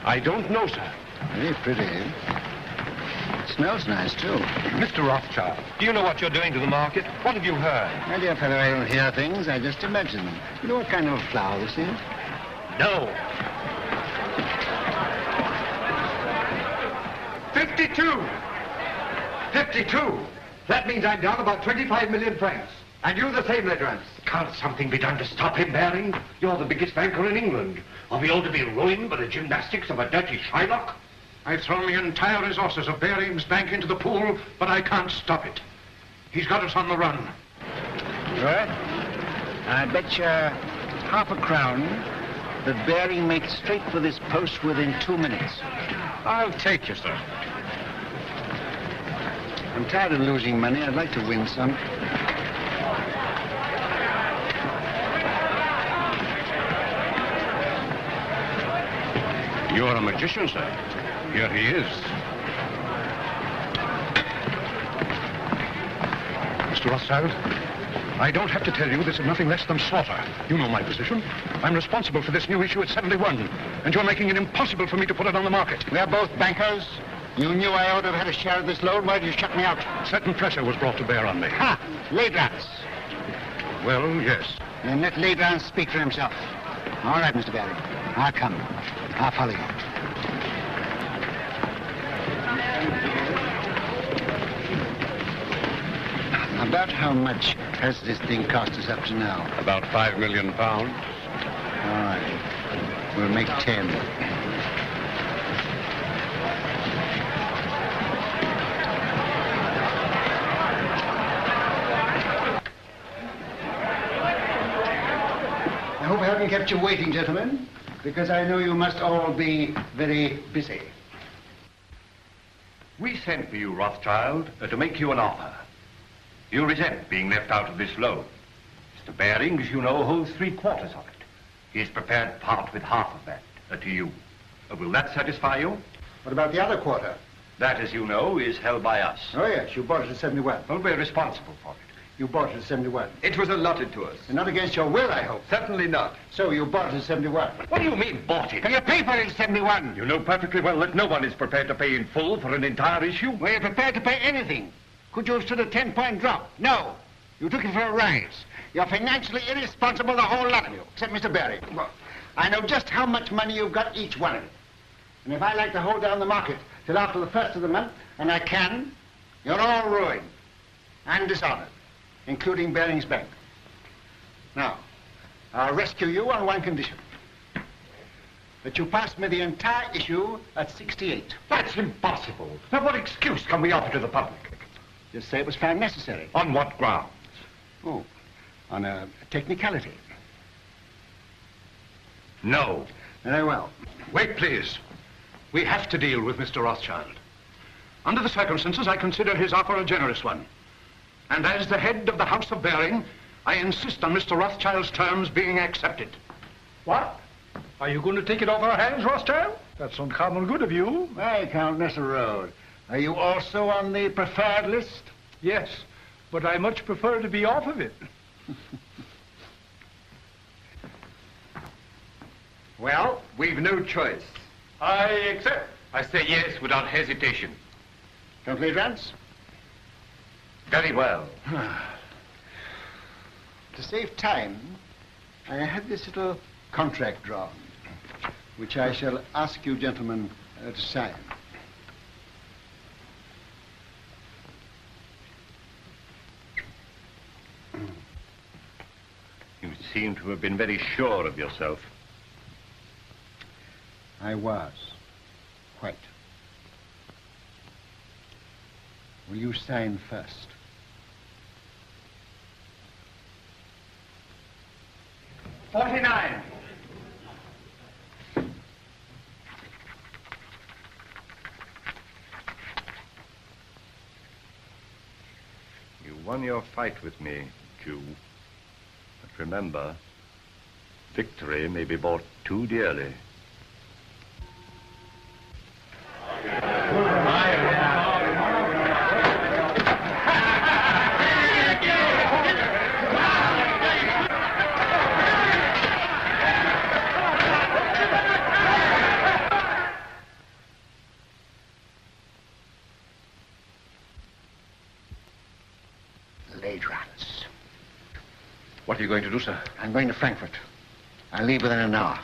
I don't know, sir. Very pretty. It smells nice, too. Mr. Rothschild, do you know what you're doing to the market? What have you heard? My dear fellow, I don't hear things. I just imagine them. You know what kind of a flower this is? No. 52! 52! That means I'm down about 25 million francs. And you the same, Ladrans. Can't something be done to stop him, Baring? You're the biggest banker in England. Are we all to be ruined by the gymnastics of a dirty Shylock? I've thrown the entire resources of Baring's bank into the pool, but I can't stop it. He's got us on the run. Right. I bet you £0.50 that Baring makes straight for this post within 2 minutes. I'll take you, sir. I'm tired of losing money. I'd like to win some. You're a magician, sir. Here he is. Mr. Rothschild, I don't have to tell you this is nothing less than slaughter. You know my position. I'm responsible for this new issue at 71, and you're making it impossible for me to put it on the market. We are both bankers. You knew I ought to have had a share of this loan. Why did you shut me out? Certain pressure was brought to bear on me. Ha! Ladrans. Well, yes. Then let Ladrans speak for himself. All right, Mr. Baring. I'll come. I'll follow you. About how much has this thing cost us up to now? About £5 million. All right. We'll make 10. I hope I haven't kept you waiting, gentlemen, because I know you must all be very busy. We sent for you, Rothschild, to make you an offer. You resent being left out of this loan. Mr. Baring, as you know, holds 3/4 of it. He is prepared to part with half of that to you. Will that satisfy you? What about the other quarter? That, as you know, is held by us. Oh, yes, you bought it at 71. Well, we're responsible for it. You bought it at 71. It was allotted to us. And not against your will, I hope. Certainly not. So you bought it at 71. What do you mean, bought it? Can you pay for it at 71? You know perfectly well that no one is prepared to pay in full for an entire issue. Were you prepared to pay anything? Could you have stood a 10-point drop? No. You took it for a rise. You're financially irresponsible, the whole lot of you, except Mr. Baring. I know just how much money you've got, each one of it. And if I like to hold down the market till after the first of the month, and I can, you're all ruined and dishonored, including Baring's Bank. Now, I'll rescue you on one condition. That you pass me the entire issue at 68. That's impossible. Now, what excuse can we offer to the public? Just say it was found necessary. On what grounds? Oh, on a technicality. No. Very well. Wait, please. We have to deal with Mr. Rothschild. Under the circumstances, I consider his offer a generous one. And as the head of the House of Baring, I insist on Mr. Rothschild's terms being accepted. What? Are you going to take it off our hands, Rothschild? That's uncommon good of you. Viscount Road. Are you also on the preferred list? Yes, but I much prefer to be off of it. Well, we've no choice. I accept. I say yes without hesitation. Complete rents? Very well. To save time, I had this little contract drawn, which I shall ask you gentlemen to sign. You seem to have been very sure of yourself. I was. Quite. Will you sign first? $49. You won your fight with me, Jew. But remember, victory may be bought too dearly. What are you going to do, sir? I'm going to Frankfurt. I'll leave within an hour.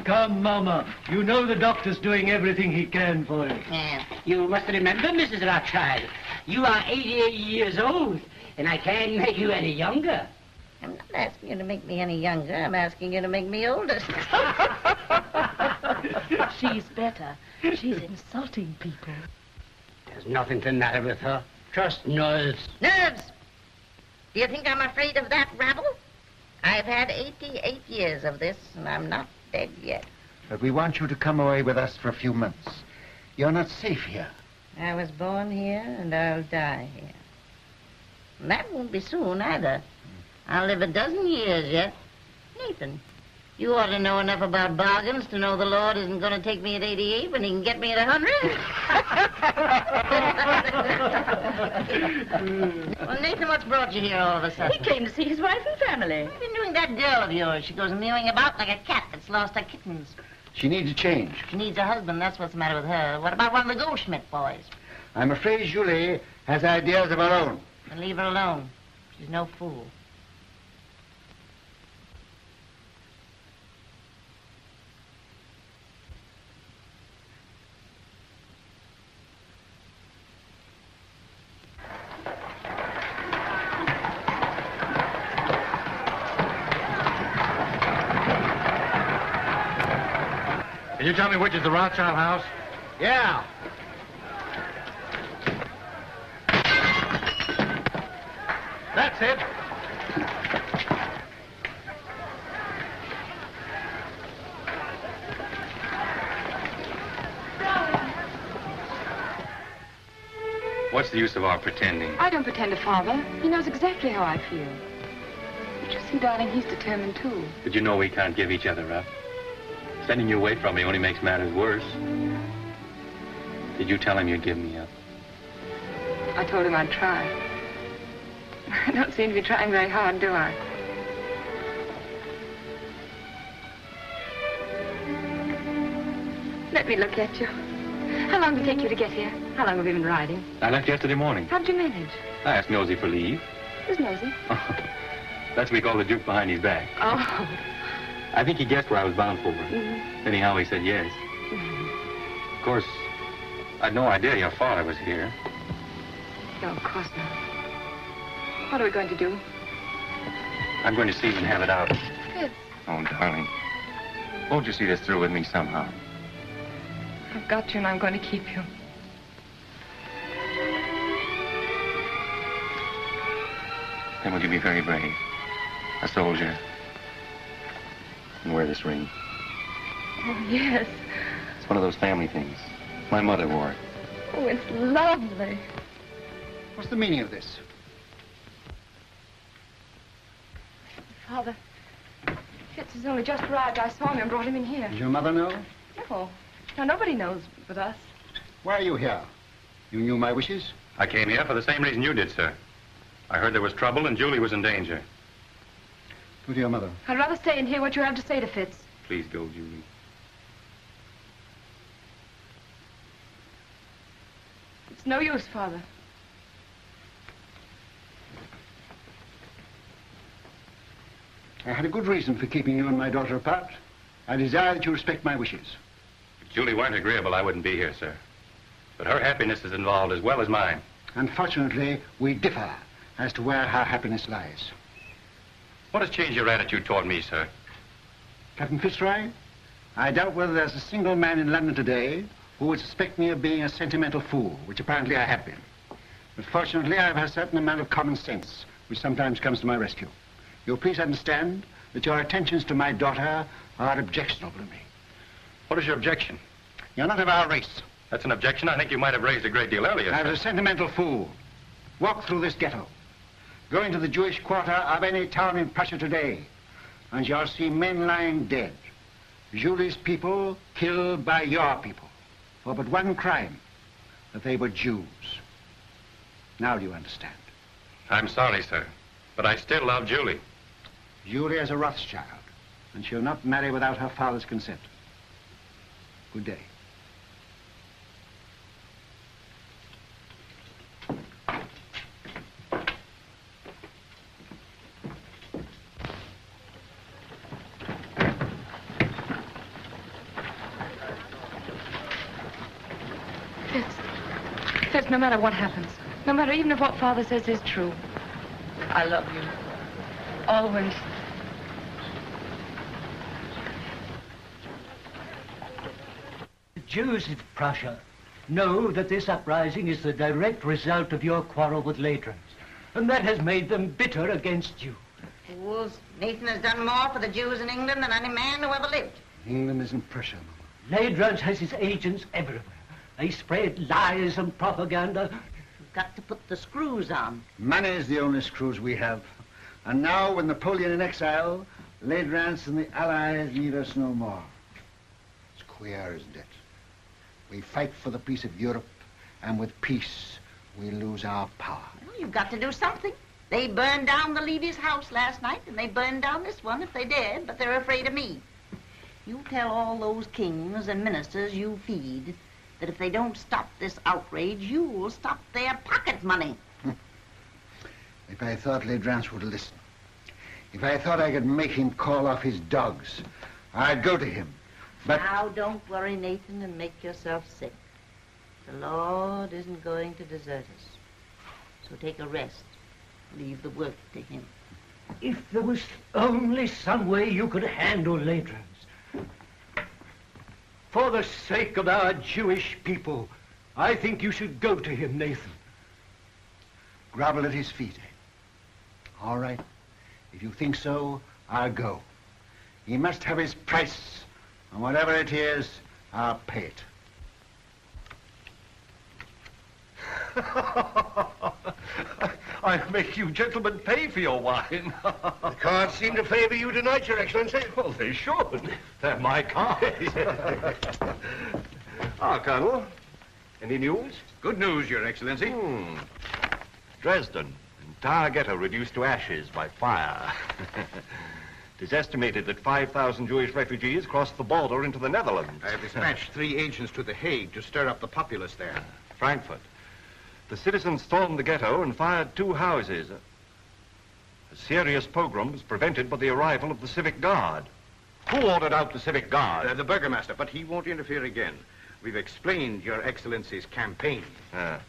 Come, Mama. You know the doctor's doing everything he can for you. Yeah. You must remember, Mrs. Rothschild, you are 88 years old, and I can't make you any younger. I'm not asking you to make me any younger. I'm asking you to make me older. She's better. She's insulting people. There's nothing the matter with her. Just nerves. Nerves! Do you think I'm afraid of that rabble? I've had 88 years of this, and I'm not dead yet. But we want you to come away with us for a few months. You're not safe here. I was born here, and I'll die here. And that won't be soon, either. I'll live a dozen years yet. Nathan, you ought to know enough about bargains to know the Lord isn't going to take me at 88 when he can get me at 100. Well, Nathan, what's brought you here all of a sudden? He came to see his wife and family. What have you been doing that girl of yours? She goes mewing about like a cat that's lost her kittens. She needs a change. She needs a husband, that's what's the matter with her. What about one of the Goldschmidt boys? I'm afraid Julie has ideas of her own. Then leave her alone. She's no fool. you tell me which is the Rothschild house? Yeah. That's it. What's the use of our pretending? I don't pretend to Father. He knows exactly how I feel. But you see, darling, he's determined too. But you know we can't give each other up. Sending you away from me only makes matters worse. Did you tell him you'd give me up? I told him I'd try. I don't seem to be trying very hard, do I? Let me look at you. How long did it take you to get here? How long have you been riding? I left yesterday morning. How'd you manage? I asked Nosy for leave. Who's Nosy? That's what we call the juke behind his back. Oh. I think he guessed where I was bound for. Anyhow, he said yes. Of course, I'd no idea your father was here. No, of course not. What are we going to do? I'm going to see him and have it out. Fitz, Oh, darling. Won't you see this through with me somehow? I've got you and I'm going to keep you. Then will you be very brave? A soldier? And wear this ring. Oh, yes. It's one of those family things. My mother wore it. Oh, it's lovely. What's the meaning of this? Father, Fitz has only just arrived. I saw him and brought him in here. Does your mother know? No. Now, nobody knows but us. Why are you here? You knew my wishes? I came here for the same reason you did, sir. I heard there was trouble and Julie was in danger. Go to your mother. I'd rather stay and hear what you have to say to Fitz. Please go, Julie. It's no use, Father. I had a good reason for keeping you and my daughter apart. I desire that you respect my wishes. If Julie weren't agreeable, I wouldn't be here, sir. But her happiness is involved as well as mine. Unfortunately, we differ as to where her happiness lies. What has changed your attitude toward me, sir? Captain Fitzroy, I doubt whether there's a single man in London today who would suspect me of being a sentimental fool, which apparently I have been. But fortunately, I have a certain amount of common sense, which sometimes comes to my rescue. You'll please understand that your attentions to my daughter are objectionable to me. What is your objection? You're not of our race. That's an objection I think you might have raised a great deal earlier, I sir. was a sentimental fool. Walk through this ghetto. Go into the Jewish quarter of any town in Prussia today, and you'll see men lying dead. Julie's people killed by your people for but one crime, that they were Jews. Now do you understand? I'm sorry, sir, but I still love Julie. Julie is a Rothschild, and she'll not marry without her father's consent. Good day. Fitz, no matter what happens, no matter even if what Father says is true, I love you. Always. The Jews of Prussia know that this uprising is the direct result of your quarrel with Ladrans, and that has made them bitter against you. Fools, Nathan has done more for the Jews in England than any man who ever lived. England isn't Prussia, Mama. Ladrans has his agents everywhere. They spread lies and propaganda. You've got to put the screws on. Money is the only screws we have. And now, with Napoleon in exile, Ladrans and the Allies need us no more. It's queer, isn't it? We fight for the peace of Europe, and with peace, we lose our power. Well, you've got to do something. They burned down the Levy's house last night, and they burned down this one if they dared, but they're afraid of me. You tell all those kings and ministers you feed that if they don't stop this outrage, you'll stop their pocket money. If I thought Ladrans would listen, if I thought I could make him call off his dogs, I'd go to him. But now, don't worry, Nathan, and make yourself sick. The Lord isn't going to desert us. So take a rest. Leave the work to him. If there was only some way you could handle Ladrans. For the sake of our Jewish people, I think you should go to him, Nathan. Grovel at his feet, eh? All right. If you think so, I'll go. He must have his price, and whatever it is, I'll pay it. I'll make you gentlemen pay for your wine. The cards seem to favor you tonight, Your Excellency. Well, they should. They're my cards. Colonel, any news? Good news, Your Excellency. Dresden, entire ghetto reduced to ashes by fire. It is estimated that 5,000 Jewish refugees crossed the border into the Netherlands. I have dispatched 3 agents to The Hague to stir up the populace there. Frankfurt. The citizens stormed the ghetto and fired 2 houses. A serious pogrom was prevented by the arrival of the Civic Guard. Who ordered out the Civic Guard? The Burgomaster, but he won't interfere again. We've explained Your Excellency's campaign. That's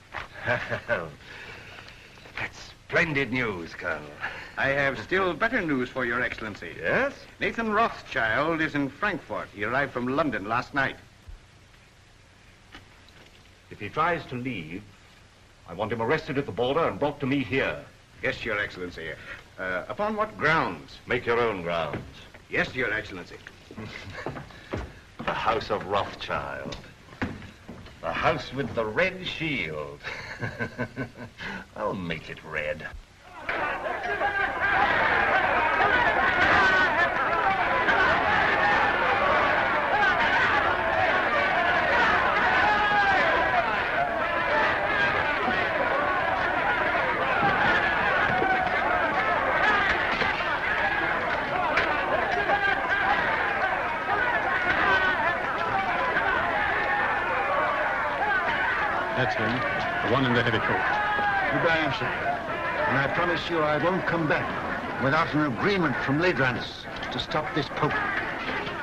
splendid news, Colonel. I have still better news for Your Excellency. Yes? Nathan Rothschild is in Frankfurt. He arrived from London last night. If he tries to leave, I want him arrested at the border and brought to me here. Yes, Your Excellency. Upon what grounds? Make your own grounds. Yes, Your Excellency. The House of Rothschild. The house with the red shield. I'll make it red. That's him, the one in the heavy coat. Goodbye, sir. And I promise you I won't come back without an agreement from Ladrans to stop this Pope,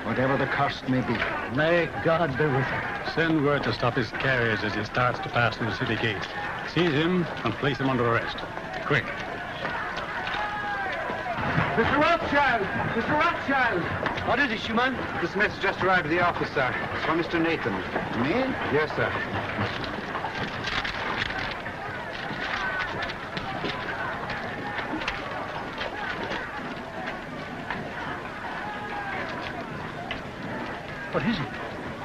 whatever the cost may be. May God be with him. Send word to stop his carriage as he starts to pass through the city gate. Seize him and place him under arrest. Quick. Mr. Rothschild! Mr. Rothschild! What is it, Schumann? This message just arrived at the office, sir. It's from Mr. Nathan. Me? Yes, sir. What is it?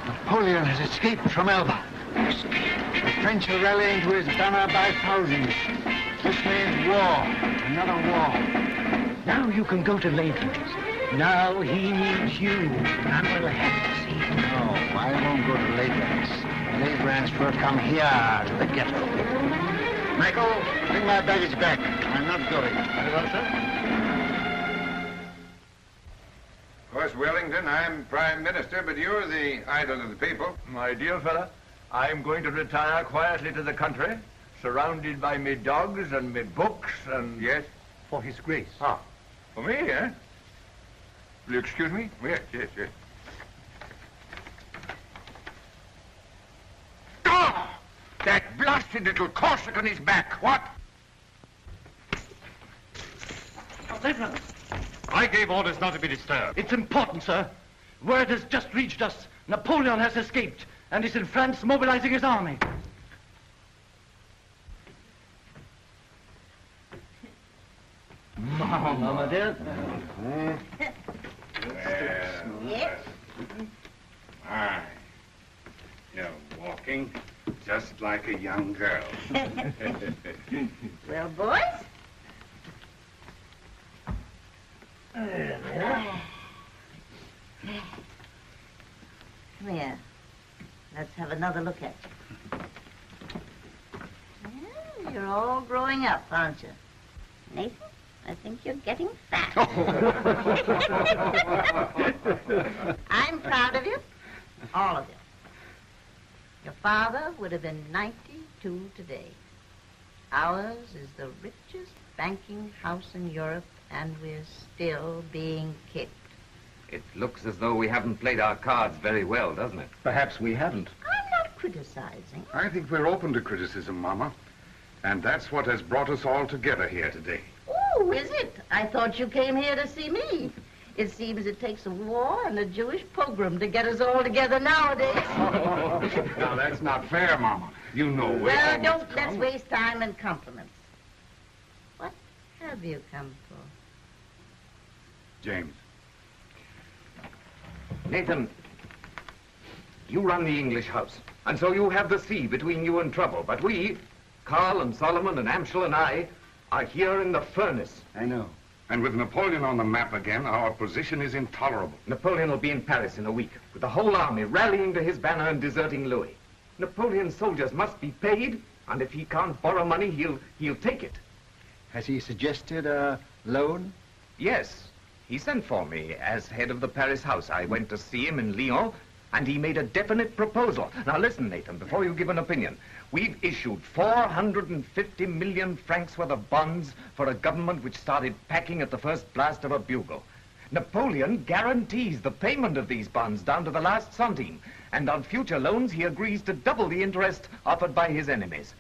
Napoleon has escaped from Elba. The French are rallying to his banner by thousands. This means war. Another war. Now you can go to Ladrans. Now he needs you. And we'll have to see him. No, I won't go to Ladrans. Ladrans will come here to the ghetto. Michael, bring my baggage back. I'm not going. Very well, sir. Of course, Wellington, I'm Prime Minister, but you're the idol of the people. My dear fella, I'm going to retire quietly to the country, surrounded by me dogs and me books and... Yes? For His Grace. Ah, for me, eh? Will you excuse me? Yes, yes, yes. Ah! That blasted little Corsican is back. What? I gave orders not to be disturbed. It's important, sir. Word has just reached us. Napoleon has escaped and is in France mobilizing his army. Mama, dear. Yes? My, you're walking just like a young girl. Well, boys? Come here. Let's have another look at you. Well, you're all growing up, aren't you? Nathan, I think you're getting fat. I'm proud of you. All of you. Your father would have been 92 today. Ours is the richest banking house in Europe, and we're still being kicked. It looks as though we haven't played our cards very well, doesn't it? Perhaps we haven't. I'm not criticizing. I think we're open to criticism, Mama. And that's what has brought us all together here today. Oh, is it? I thought you came here to see me. It seems it takes a war and a Jewish pogrom to get us all together nowadays. Now, that's not fair, Mama. You know we Well, almost don't come. let's waste time in compliments. What have you come for? James. Nathan, you run the English house, and so you have the sea between you and trouble. But we, Carl and Solomon and Amschel and I, are here in the furnace. I know. And with Napoleon on the map again, our position is intolerable. Napoleon will be in Paris in a week, with the whole army rallying to his banner and deserting Louis. Napoleon's soldiers must be paid, and if he can't borrow money, he'll take it. Has he suggested a loan? Yes. He sent for me as head of the Paris house. I went to see him in Lyon, and he made a definite proposal. Now listen, Nathan, before you give an opinion. We've issued 450 million francs worth of bonds for a government which started packing at the first blast of a bugle. Napoleon guarantees the payment of these bonds down to the last centime, and on future loans he agrees to double the interest offered by his enemies.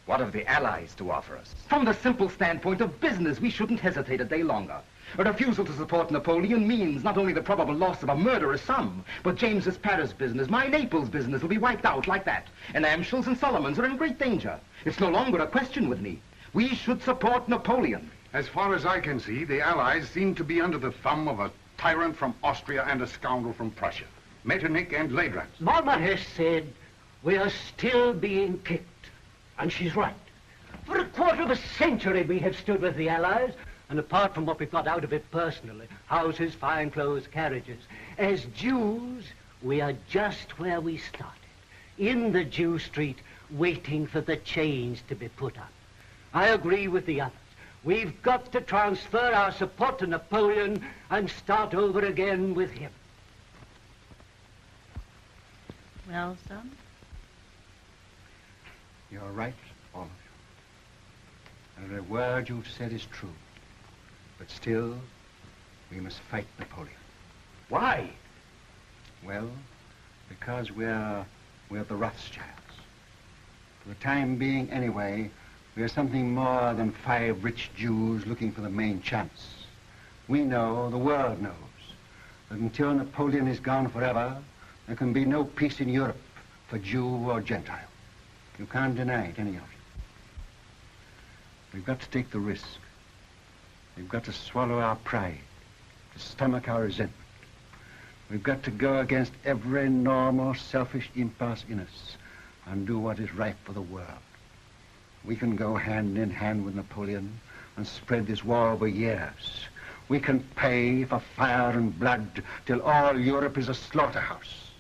What have the Allies to offer us? From the simple standpoint of business, we shouldn't hesitate a day longer. A refusal to support Napoleon means not only the probable loss of a murderous sum, but James's Paris business, my Naples business, will be wiped out like that. And Amschel's and Solomon's are in great danger. It's no longer a question with me. We should support Napoleon. As far as I can see, the Allies seem to be under the thumb of a tyrant from Austria and a scoundrel from Prussia. Metternich and Leidrans. Mama has said we are still being kicked, and she's right. For a quarter of a century we have stood with the Allies, and apart from what we've got out of it personally, houses, fine clothes, carriages, as Jews, we are just where we started, in the Jew Street, waiting for the change to be put up. I agree with the others. We've got to transfer our support to Napoleon and start over again with him. Well, son? You're right, all of you. Every word you've said is true. But still, we must fight Napoleon. Why? Well, because we're the Rothschilds. For the time being, anyway, we're something more than 5 rich Jews looking for the main chance. We know, the world knows, that until Napoleon is gone forever, there can be no peace in Europe for Jew or Gentile. You can't deny it, any of you. We've got to take the risk. We've got to swallow our pride, to stomach our resentment. We've got to go against every normal, selfish impulse in us and do what is right for the world. We can go hand in hand with Napoleon and spread this war over years. We can pay for fire and blood till all Europe is a slaughterhouse.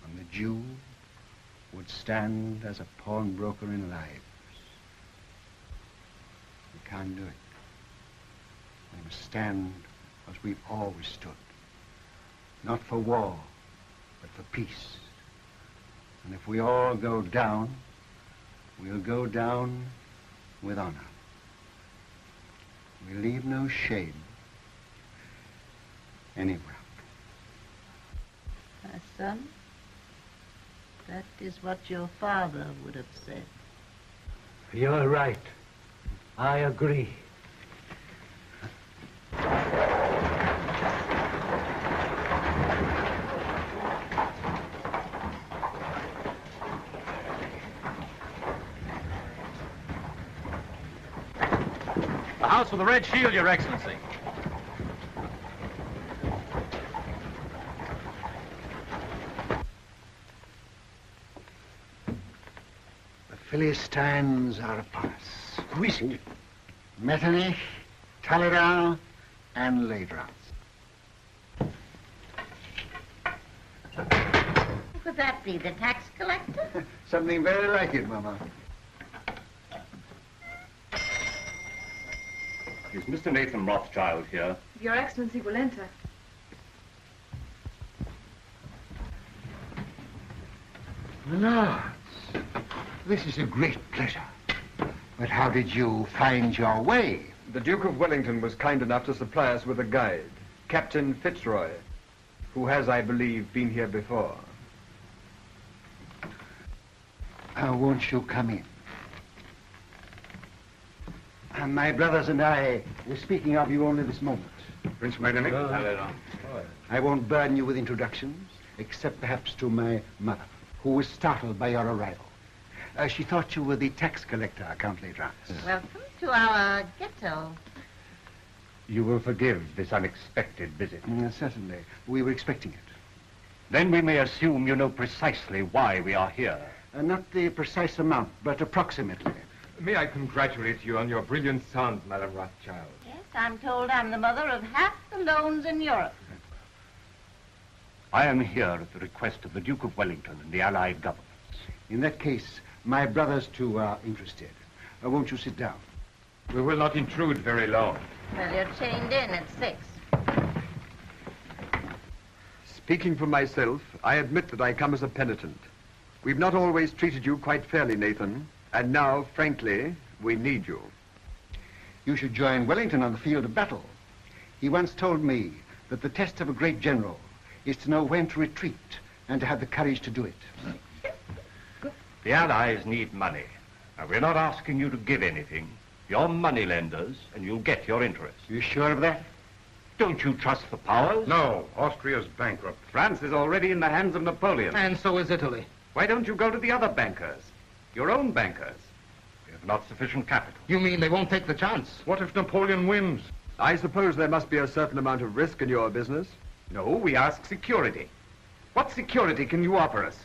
And the Jew would stand as a pawnbroker in lives. We can't do it. We must stand as we've always stood. Not for war, but for peace. And if we all go down, we'll go down with honor. We leave no shame anywhere. My son, that is what your father would have said. You're right. I agree. The House with the Red Shield, Your Excellency. The Philistines are upon us. Who is it? Metternich, Talleyrand, and Leidrans. Who could that be, the tax collector? Something very like it, Mama. Is Mr. Nathan Rothschild here? Your Excellency will enter. Lords, this is a great pleasure. But how did you find your way? The Duke of Wellington was kind enough to supply us with a guide, Captain Fitzroy, who has, I believe, been here before. Won't you come in? My brothers and I were speaking of you only this moment. Prince Metternich. I won't burden you with introductions, except perhaps to my mother, who was startled by your arrival. She thought you were the tax collector, Count L'Adrans. Welcome to our ghetto. You will forgive this unexpected visit. Certainly. We were expecting it. Then we may assume you know precisely why we are here. Not the precise amount, but approximately. May I congratulate you on your brilliant son, Madame Rothschild? Yes, I'm told I'm the mother of half the loans in Europe. I am here at the request of the Duke of Wellington and the Allied governments. In that case, my brothers, too, are interested. Won't you sit down? We will not intrude very long. Well, you're chained in at 6. Speaking for myself, I admit that I come as a penitent. We've not always treated you quite fairly, Nathan. And now, frankly, we need you. You should join Wellington on the field of battle. He once told me that the test of a great general is to know when to retreat and to have the courage to do it. The Allies need money. Now, we're not asking you to give anything. You're money lenders, and you'll get your interest. You sure of that? Don't you trust the powers? No, Austria's bankrupt. France is already in the hands of Napoleon. And so is Italy. Why don't you go to the other bankers? Your own bankers. We have not sufficient capital. You mean they won't take the chance? What if Napoleon wins? I suppose there must be a certain amount of risk in your business. No, we ask security. What security can you offer us?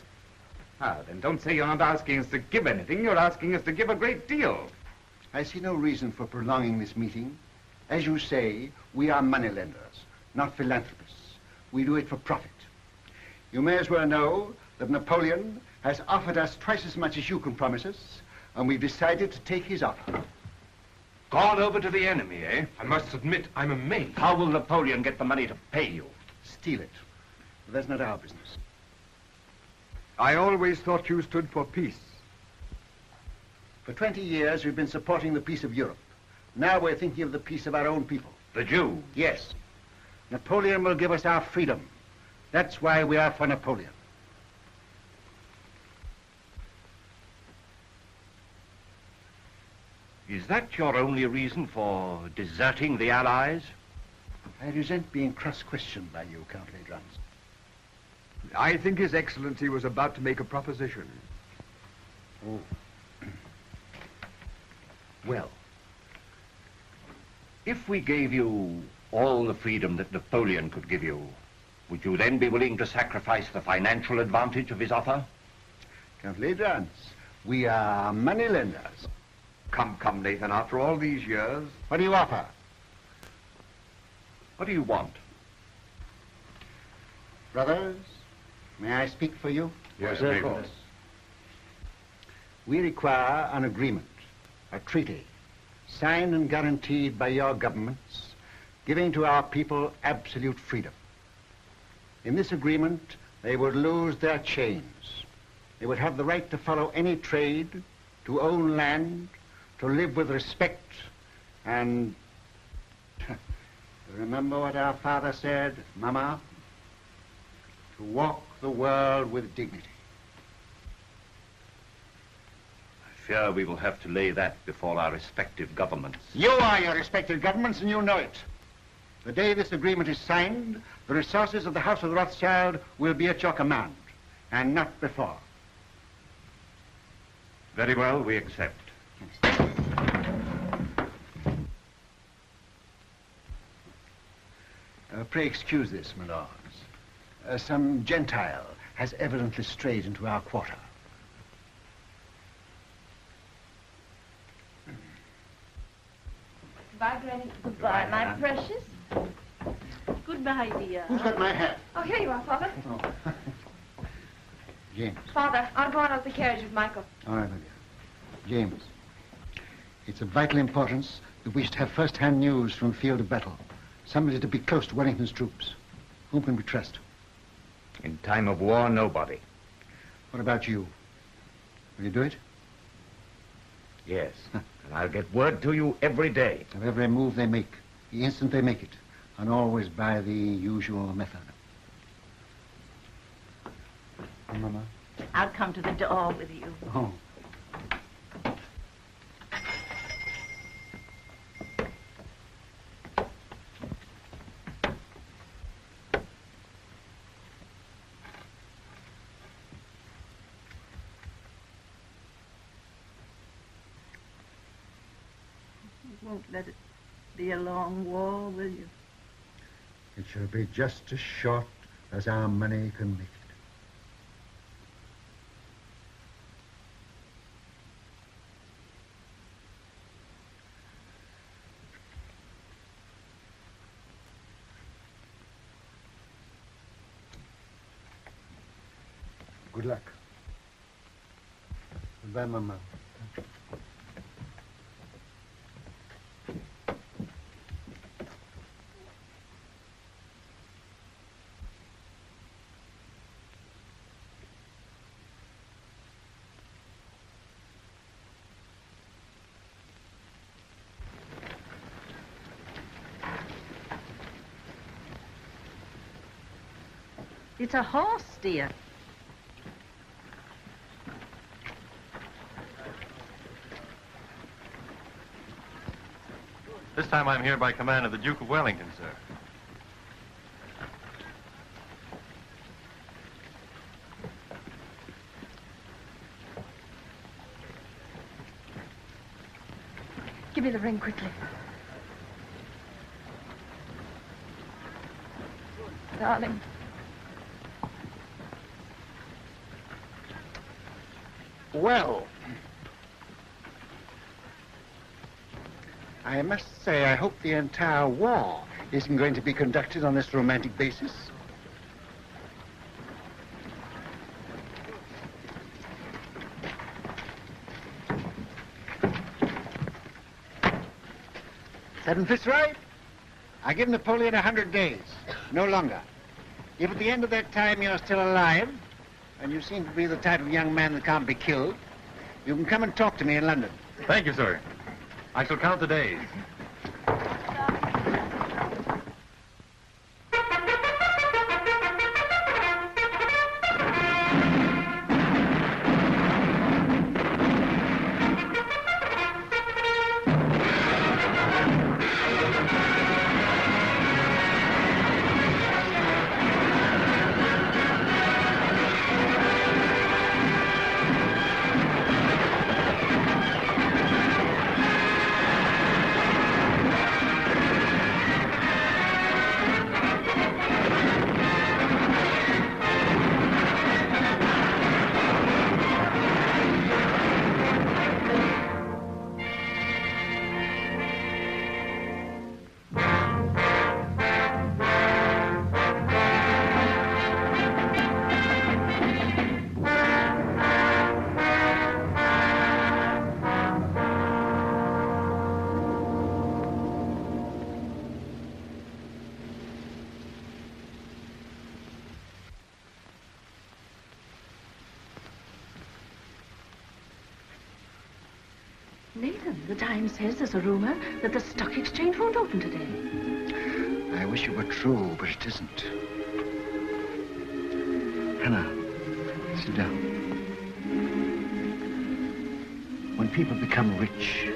Ah, then don't say you're not asking us to give anything. You're asking us to give a great deal. I see no reason for prolonging this meeting. As you say, we are moneylenders, not philanthropists. We do it for profit. You may as well know that Napoleon has offered us twice as much as you can promise us, and we've decided to take his offer. Gone over to the enemy, eh? I must admit, I'm amazed. How will Napoleon get the money to pay you? Steal it. But that's not our business. I always thought you stood for peace. For 20 years, we've been supporting the peace of Europe. Now we're thinking of the peace of our own people. The Jews? Yes. Napoleon will give us our freedom. That's why we are for Napoleon. Is that your only reason for deserting the Allies? I resent being cross-questioned by you, Count L'Adrans. I think His Excellency was about to make a proposition. Oh. Well, if we gave you all the freedom that Napoleon could give you, would you then be willing to sacrifice the financial advantage of his offer? Count L'Adrans, we are moneylenders. Come, Nathan, after all these years. What do you offer? What do you want? Brothers, may I speak for you? Yes, of course. We require an agreement, a treaty, signed and guaranteed by your governments, giving to our people absolute freedom. In this agreement, they would lose their chains. They would have the right to follow any trade, to own land, to live with respect, and remember what our father said, Mama? To walk the world with dignity. I fear we will have to lay that before our respective governments. You are your respective governments, and you know it. The day this agreement is signed, the resources of the House of Rothschild will be at your command, and not before. Very well, we accept. Pray excuse this, my lords. Some Gentile has evidently strayed into our quarter. Goodbye, Granny. Goodbye, my precious. Goodbye, dear. Who's got my hat? Oh, here you are, Father. Oh. James. Father, I'll go out of the carriage with Michael. All right, my dear. James, it's of vital importance that we should have first-hand news from the field of battle. Somebody to be close to Wellington's troops. Whom can we trust? In time of war, nobody. What about you? Will you do it? Yes. And I'll get word to you every day. Of every move they make, the instant they make it, and always by the usual method. Oh, Mama? I'll come to the door with you. Oh. won't let it be a long war, will you? It shall be just as short as our money can make it. Good luck. Goodbye, Mama. It's a horse, dear. This time I'm here by command of the Duke of Wellington, sir. Give me the ring quickly. Darling. Well, I must say I hope the entire war isn't going to be conducted on this romantic basis. Seven Fitzroy, I give Napoleon 100 days, no longer. If at the end of that time you're still alive, and you seem to be the type of young man that can't be killed, you can come and talk to me in London. Thank you, sir. I shall count the days. Nathan, the Times says there's a rumor that the stock exchange won't open today. I wish it were true, but it isn't. Hannah, sit down. When people become rich,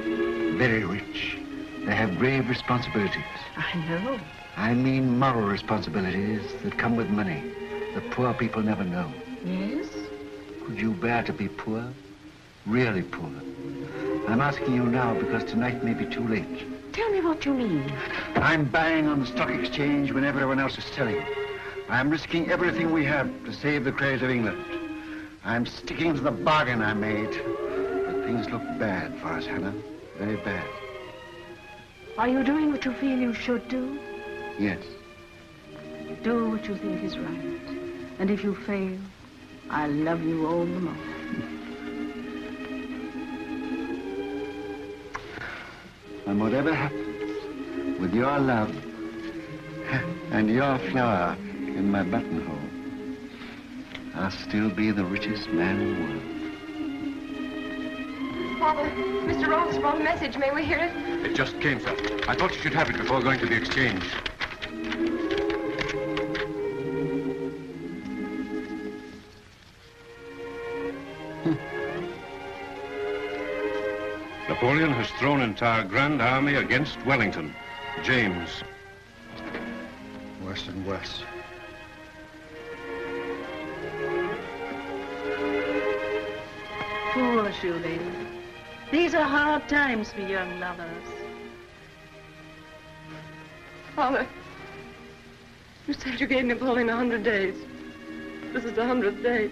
very rich, they have grave responsibilities. I know. I mean moral responsibilities that come with money that poor people never know. Yes? Could you bear to be poor? Really poor? I'm asking you now because tonight may be too late. Tell me what you mean. I'm buying on the stock exchange when everyone else is selling. I'm risking everything we have to save the credit of England. I'm sticking to the bargain I made. But things look bad for us, Hannah. Very bad. Are you doing what you feel you should do? Yes. Do what you think is right. And if you fail, I'll love you all the more. And whatever happens, with your love and your flower in my buttonhole, I'll still be the richest man in the world. Father, Mr. Rhodes brought a message. May we hear it? It just came, sir. I thought you should have it before going to the exchange. Napoleon has thrown entire grand army against Wellington. James. Worse and worse. Poor Julie. These are hard times for young lovers. Father, you said you gave Napoleon 100 days. This is the 100th day.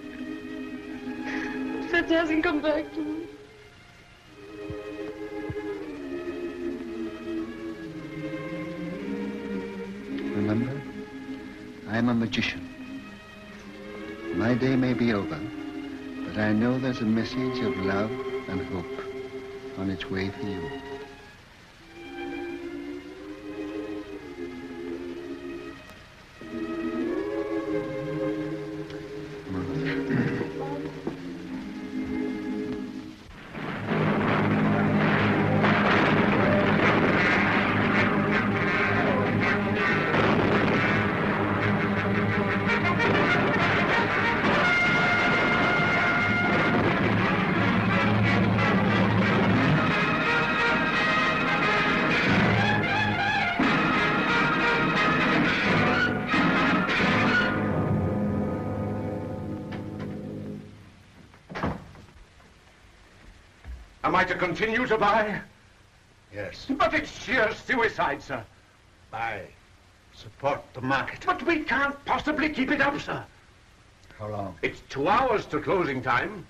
Fitz hasn't come back to me. Remember, I'm a magician. My day may be over, but I know there's a message of love and hope on its way for you. Am I to continue to buy? Yes. But it's sheer suicide, sir. Buy. Support the market. But we can't possibly keep it up, sir. How long? It's 2 hours to closing time.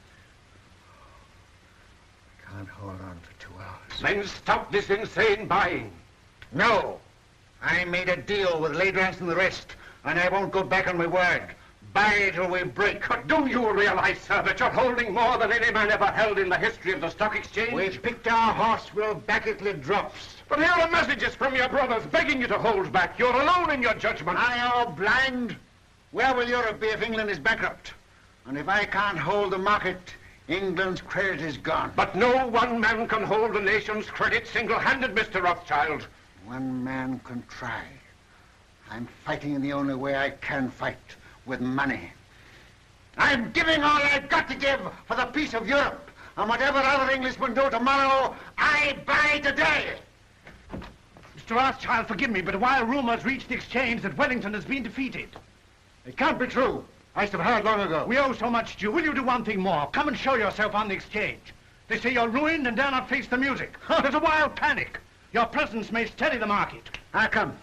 Can't hold on for 2 hours. Then stop this insane buying. No. I made a deal with Ladrans and the rest, and I won't go back on my word. Buy till we break. But do you realize, sir, that you're holding more than any man ever held in the history of the stock exchange? We've picked our horse, we'll back it till it drops. But here are messages from your brothers begging you to hold back. You're alone in your judgment. Are you blind? Where will Europe be if England is bankrupt? And if I can't hold the market, England's credit is gone. But no one man can hold a nation's credit single-handed, Mr. Rothschild. One man can try. I'm fighting in the only way I can fight, with money. I'm giving all I've got to give for the peace of Europe. And whatever other Englishmen do tomorrow, I buy today. Mr. Rothschild, forgive me, but a wild rumor's reached the exchange that Wellington has been defeated. It can't be true. I should have heard long ago. We owe so much to you. Will you do one thing more? Come and show yourself on the exchange. They say you're ruined and dare not face the music. There's a wild panic. Your presence may steady the market. I'll come.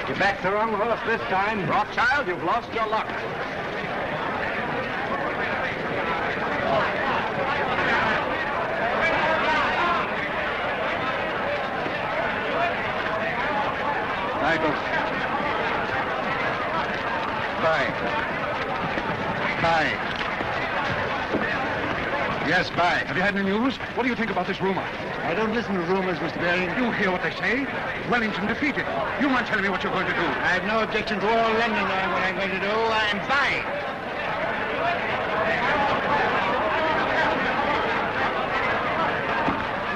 You backed the wrong horse this time. Rothschild, you've lost your luck. Michael. Buy. Yes, buy. Have you had any news? What do you think about this rumor? I don't listen to rumors, Mr. Baring. You hear what they say? Wellington defeated. You mind telling me what you're going to do? I have no objection to all London knowing what I'm going to do. I'm buying.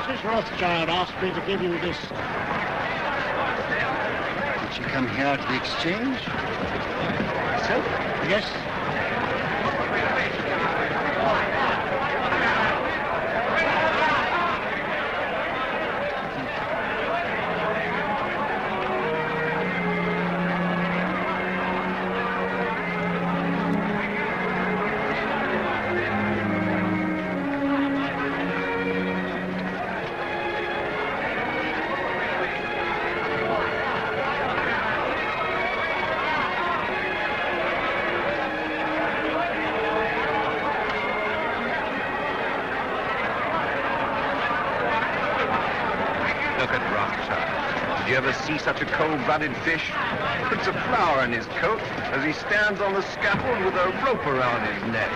Mrs. Rothschild asked me to give you this. Did she come here to the exchange? Herself? Yes. Did you ever see such a cold-blooded fish? Puts a flower in his coat as he stands on the scaffold with a rope around his neck.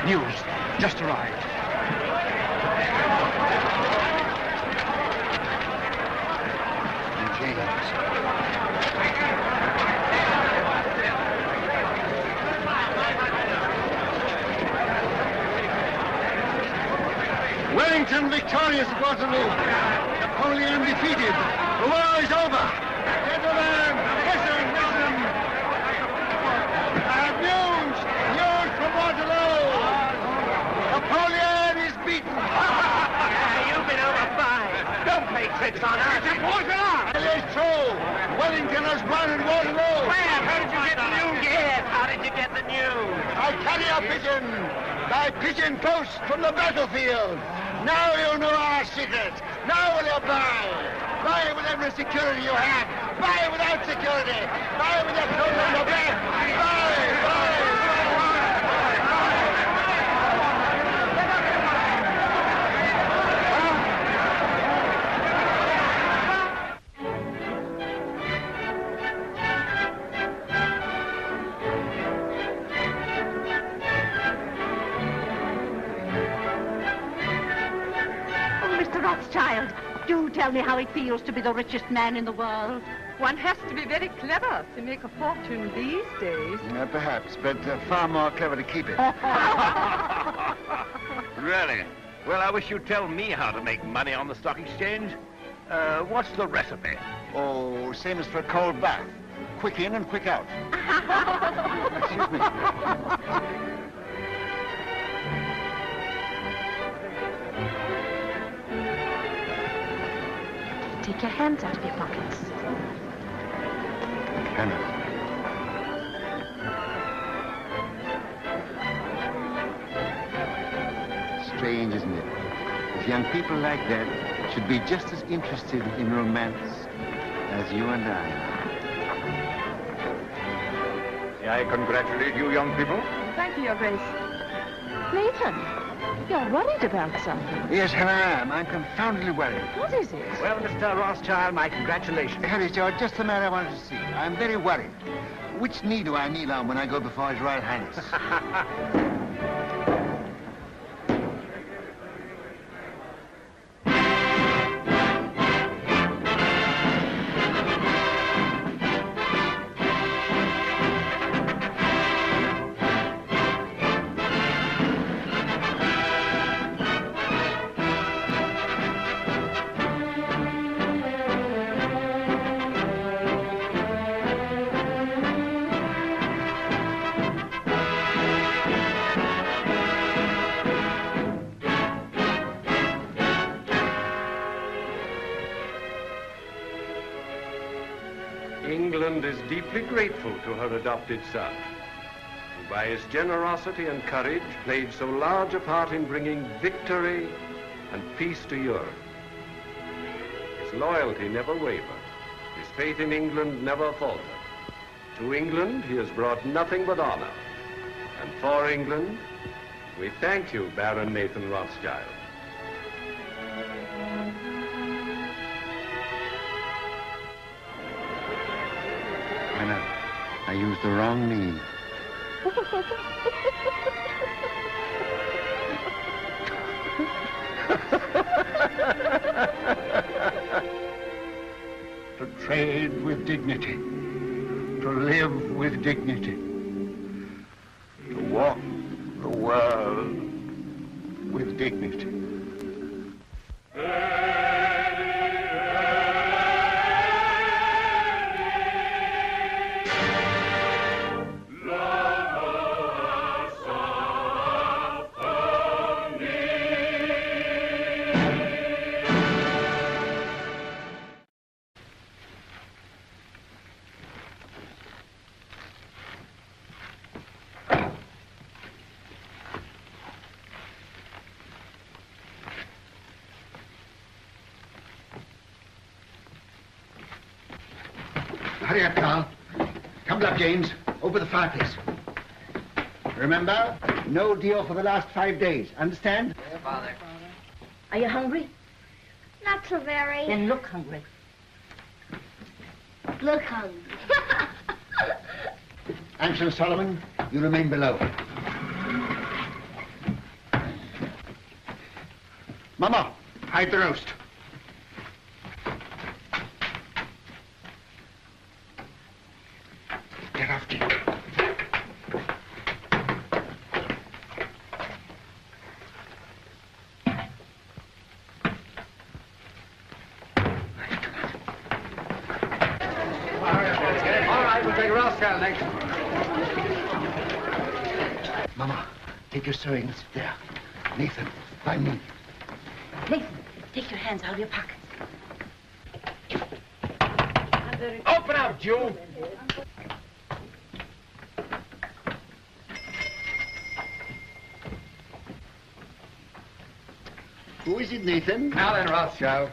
News. Just arrived. Wellington victorious at Waterloo. Napoleon defeated. The war is over. Gentlemen, listen, listen. I have news. News from Waterloo. Napoleon is beaten. You've been overfired. Don't play tricks on us. It's important. It is true. Wellington has won at Waterloo. Where? How did you get the news? Yes, how did you get the news? I carry a pigeon. By pigeon post from the battlefield. Now you know our secret. Now will you buy? Buy with every security you have. Buy without security. Buy with your clothes on your back. Buy. Rothschild, do tell me how it feels to be the richest man in the world. One has to be very clever to make a fortune these days. Perhaps, but far more clever to keep it. Really? Well, I wish you'd tell me how to make money on the stock exchange. What's the recipe? Oh, same as for a cold bath. Quick in and quick out. Excuse me. Take your hands out of your pockets. Hannah. Strange, isn't it? If young people like that should be just as interested in romance as you and I. May I congratulate you, young people? Thank you, Your Grace. Nathan, you're worried about something. Yes, Hannah, I am. I'm confoundedly worried. What is it? Well, Mr. Rothschild, my congratulations. Harry, George, just the man I wanted to see. I'm very worried. Which knee do I kneel on when I go before His Royal Highness? England is deeply grateful to her adopted son, who by his generosity and courage played so large a part in bringing victory and peace to Europe. His loyalty never wavered. His faith in England never faltered. To England, he has brought nothing but honor. And for England, we thank you, Baron Nathan Rothschild. Hannah, I used the wrong knee. To trade with dignity, to live with dignity, to walk the world with dignity. Hurry up, Carl. Tumble up, James. Over the fireplace. Remember, no deal for the last 5 days. Understand? Yeah, Father. Are you hungry? Not so very. Then look hungry. Look hungry. Anson Solomon, you remain below. Mama, hide the roast. Get off, Jim. take Rothschild next. Mama, take your sewing. Sit there. Nathan, by me. Nathan, take your hands out of your pockets. Open up, Jew. Who is it, Nathan? Now then, Rothschild.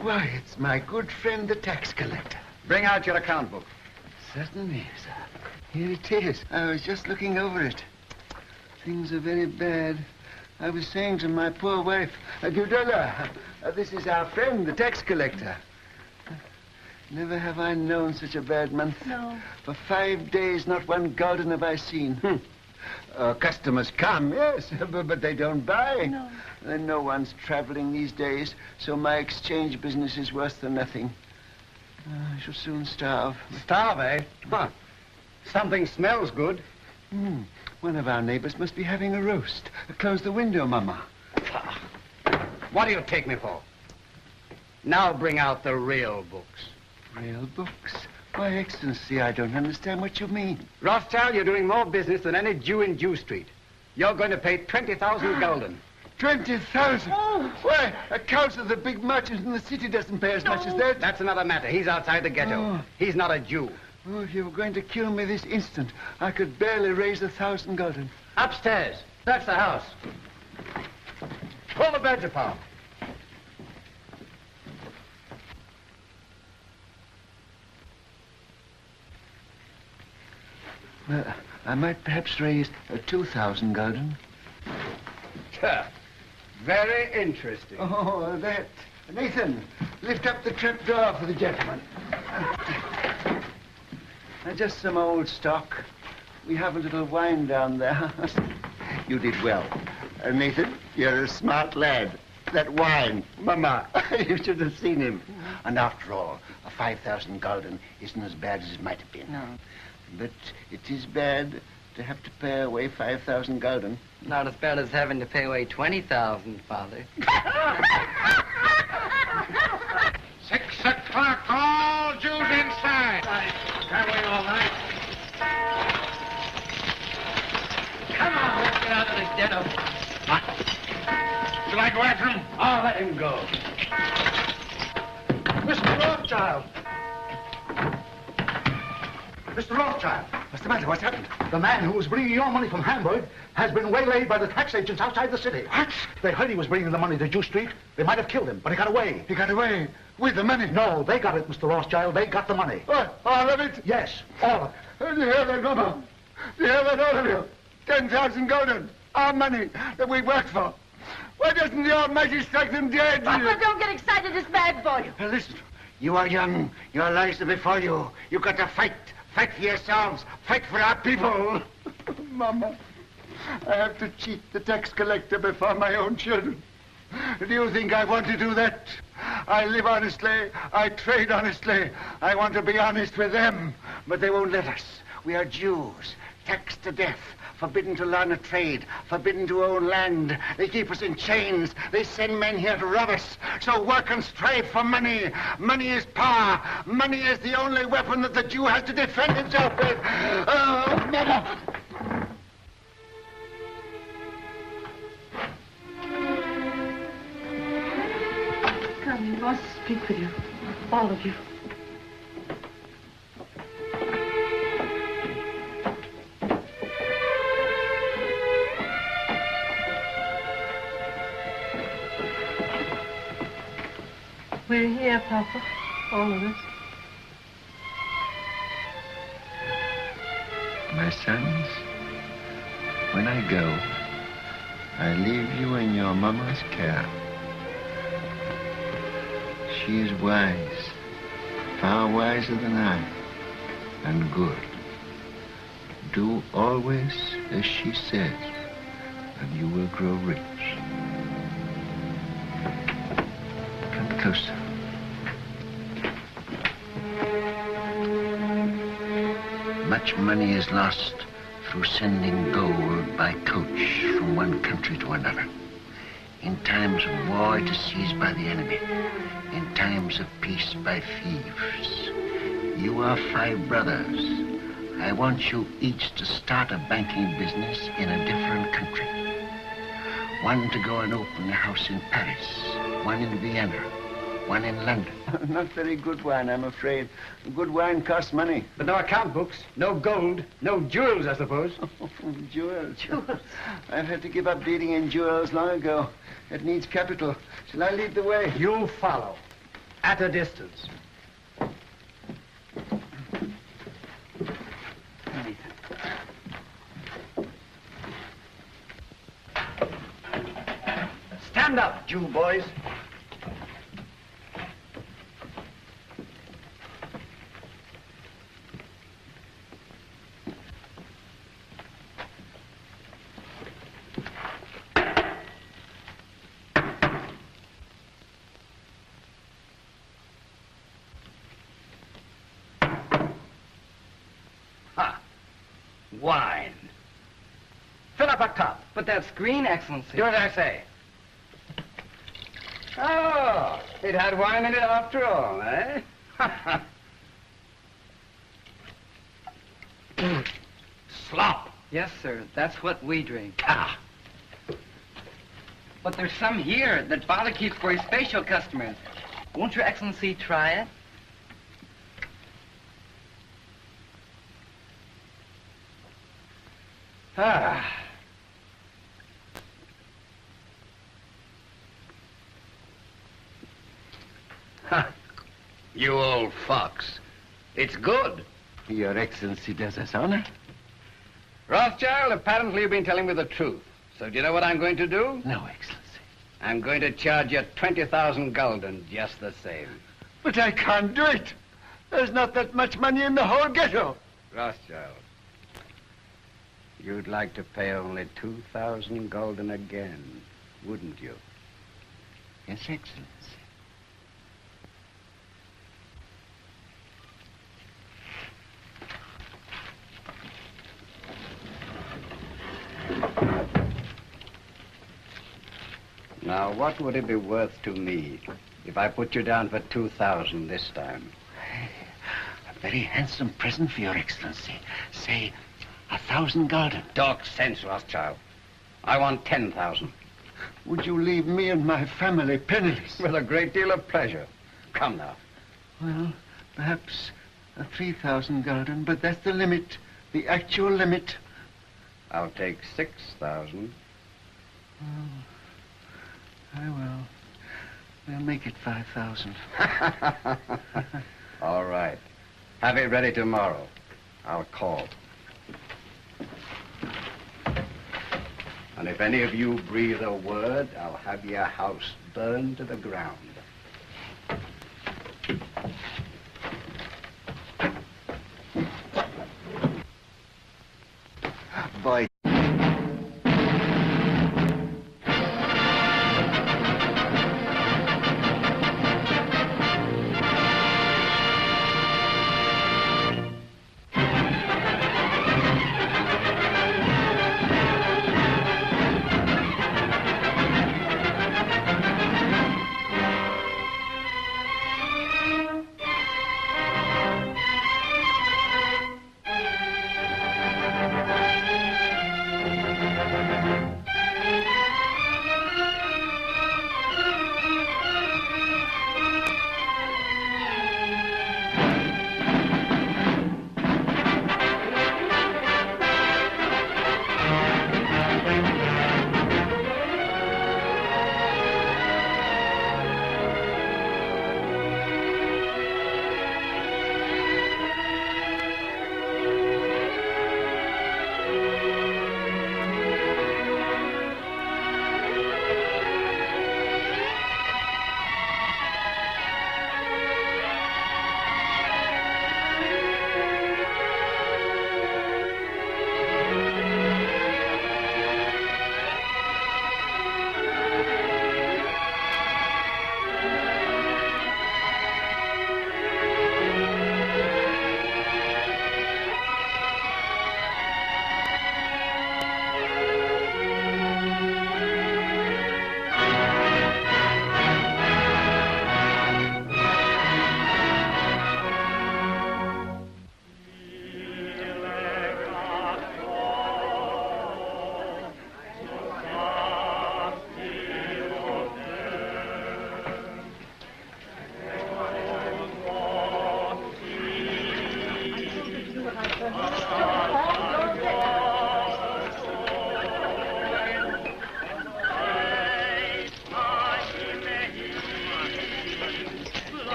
Why, it's my good friend, the tax collector. Bring out your account book. Certainly, sir. Here it is. I was just looking over it. Things are very bad. I was saying to my poor wife, Gudula, this is our friend, the tax collector. Never have I known such a bad month. No. For 5 days, not one gulden have I seen. Customers come, yes, but they don't buy. No. And no one's traveling these days, so my exchange business is worse than nothing. I shall soon starve. Starve, eh? Huh. Something smells good. One of our neighbors must be having a roast. Close the window, Mama. What do you take me for? Now bring out the real books. Real books? Why, Excellency, I don't understand what you mean. Rothschild, you're doing more business than any Jew in Jew Street. You're going to pay 20,000 gulden. 20,000? Oh. Why, a council of the big merchant in the city doesn't pay as much as that. That's another matter. He's outside the ghetto. Oh. He's not a Jew. Oh, if you were going to kill me this instant, I could barely raise 1,000 gulden. Upstairs. That's the house. Pull the beds apart. I might perhaps raise 2,000 gulden. Very interesting. Oh, that. Nathan, lift up the trap door for the gentleman. Just some old stock. We have a little wine down there. You did well. Nathan, you're a smart lad. That wine, Mama, you should have seen him. And after all, a 5,000 gulden isn't as bad as it might have been. No. But it is bad to have to pay away 5,000 gulden. Not as bad as having to pay away 20,000, Father. 6 o'clock, all Jews inside. Can't wait all night. Come on, let's get out of this ghetto. Shall I go after him? Oh, let him go. Mr. Rothschild. Mr. Rothschild. What's the matter? What's happened? The man who was bringing your money from Hamburg has been waylaid by the tax agents outside the city. What? They heard he was bringing the money to Jew Street. They might have killed him, but he got away. He got away with the money? No, they got it, Mr. Rothschild. They got the money. What? All of it? Yes, all of it. Do you hear that, Mama? Do you hear that, all of you? 10,000 gulden. Our money that we worked for. Why doesn't the Almighty strike them dead? Papa, don't get excited. It's bad for you. Now listen, you are young. Your lives are before you. You've got to fight. Fight for yourselves. Fight for our people. Mama, I have to cheat the tax collector before my own children. Do you think I want to do that? I live honestly. I trade honestly. I want to be honest with them. But they won't let us. We are Jews, taxed to death, forbidden to learn a trade, forbidden to own land. They keep us in chains. They send men here to rob us. So work and strive for money. Money is power. Money is the only weapon that the Jew has to defend himself with. Oh, Mama! Come, he wants to speak with you. All of you. We're here, Papa. All of us. My sons, when I go, I leave you in your Mama's care. She is wise, far wiser than I, and good. Do always as she says, and you will grow rich. Come closer. Much money is lost through sending gold by coach from one country to another. In times of war, it is seized by the enemy. In times of peace, by thieves. You are 5 brothers. I want you each to start a banking business in a different country. One to go and open a house in Paris, one in Vienna, one in London. Not very good wine, I'm afraid. Good wine costs money. But no account books, no gold, no jewels, I suppose. Jewels. I've had to give up dealing in jewels long ago. It needs capital. Shall I lead the way? You follow, at a distance. Stand up, Jew boys. Wine. Fill up a cup. But that's green, Excellency. Do as I say. Oh, it had wine in it after all, eh? Slop. Yes, sir. That's what we drink. Ah. But there's some here that Father keeps for his special customers. Won't Your Excellency try it? Ah. Ha. You old fox. It's good. Your Excellency does us honor. Rothschild, apparently you've been telling me the truth. So do you know what I'm going to do? No, Excellency. I'm going to charge you 20,000 gulden just the same. But I can't do it. There's not that much money in the whole ghetto. Rothschild, you'd like to pay only 2,000 gulden again, wouldn't you? Yes, Excellency. Now, what would it be worth to me if I put you down for 2,000 this time? A very handsome present for Your Excellency. Say, 1,000 gulden. Talk sense, Rothschild. I want 10,000. Would you leave me and my family penniless? With a great deal of pleasure. Come now. Well, perhaps 3,000 gulden, but that's the limit, the actual limit. I'll take 6,000. Oh, I will. We'll make it 5,000. All right. Have it ready tomorrow. I'll call. And if any of you breathe a word, I'll have your house burned to the ground. Boy.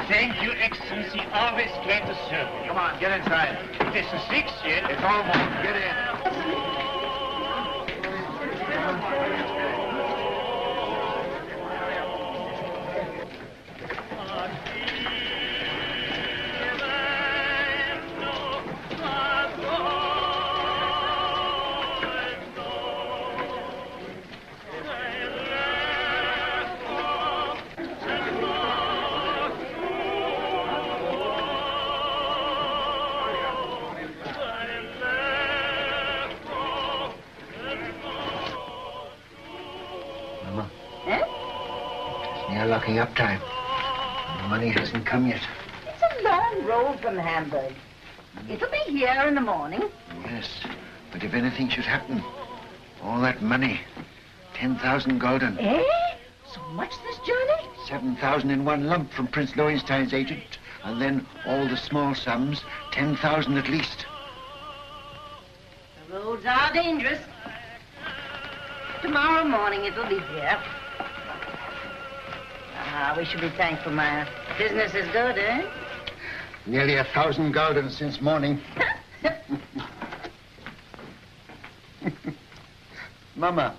Thank you, Excellency. Always glad to serve you. Come on, get inside. This is 6 yet. It's almost. Get in. Locking up time. The money hasn't come yet. It's a long road from Hamburg. It'll be here in the morning. Yes, but if anything should happen, all that money, 10,000 gulden. Eh? So much this journey? 7,000 in one lump from Prince Lowenstein's agent, and then all the small sums, 10,000 at least. The roads are dangerous. Tomorrow morning it'll be here. Ah, we should be thankful, Maya. Business is good, eh? Nearly 1,000 gulden since morning. Mama.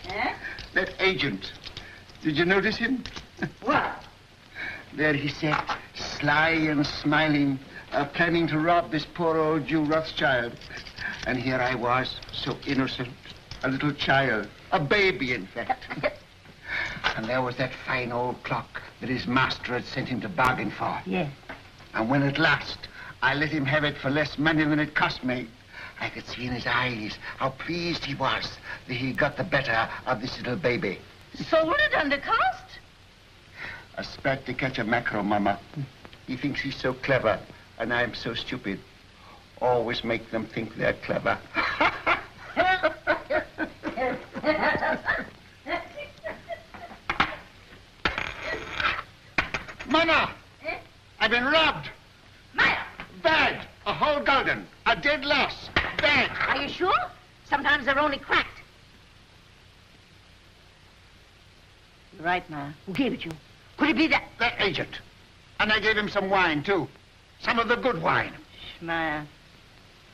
Eh? That agent. Did you notice him? What? There he sat, sly and smiling, planning to rob this poor old Jew Rothschild. And here I was, so innocent, a little child, a baby, in fact. And there was that fine old clock that his master had sent him to bargain for. Yes. And when at last I let him have it for less money than it cost me, I could see in his eyes how pleased he was that he got the better of this little baby. Sold it under cost? A spat to catch a mackerel, Mama. He thinks he's so clever, and I'm so stupid. Always make them think they're clever. Mama! Eh? I've been robbed. Maya! Bad. A whole gulden. A dead loss. Bad. Are you sure? Sometimes they're only cracked. You're right, Maya. Who gave it you? Could it be that? That agent. And I gave him some wine, too. Some of the good wine. Maya,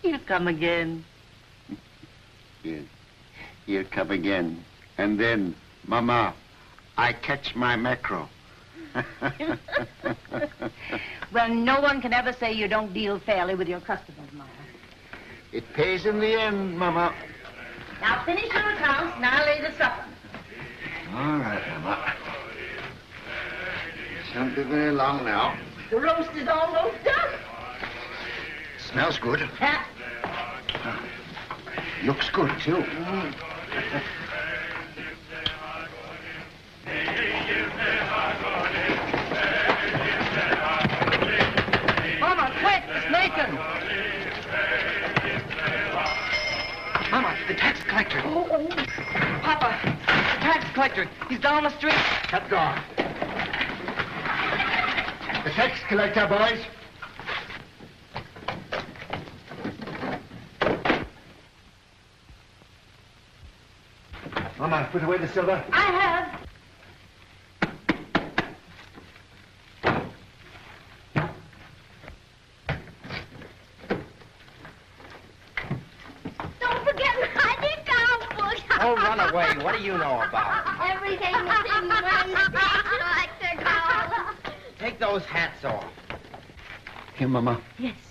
he'll come again. Yes. He'll come again. And then, Mama, I catch my mackerel. Well, no one can ever say you don't deal fairly with your customers, Maya. It pays in the end, Mama. Now finish your accounts and I'll lay the supper. All right, Mama. Shan't be very long now. The roast is almost done. Smells good. Looks good, too. Mama, quick! It's Nathan! Mama, the tax collector. Oh. Papa, the tax collector. He's down the street. Cut off. The tax collector, boys. Mama, put away the silver. I have. Don't forget my account book. Oh, run away. What do you know about it? Everything is in one picture like the color. Take those hats off. Here, Mama. Yes.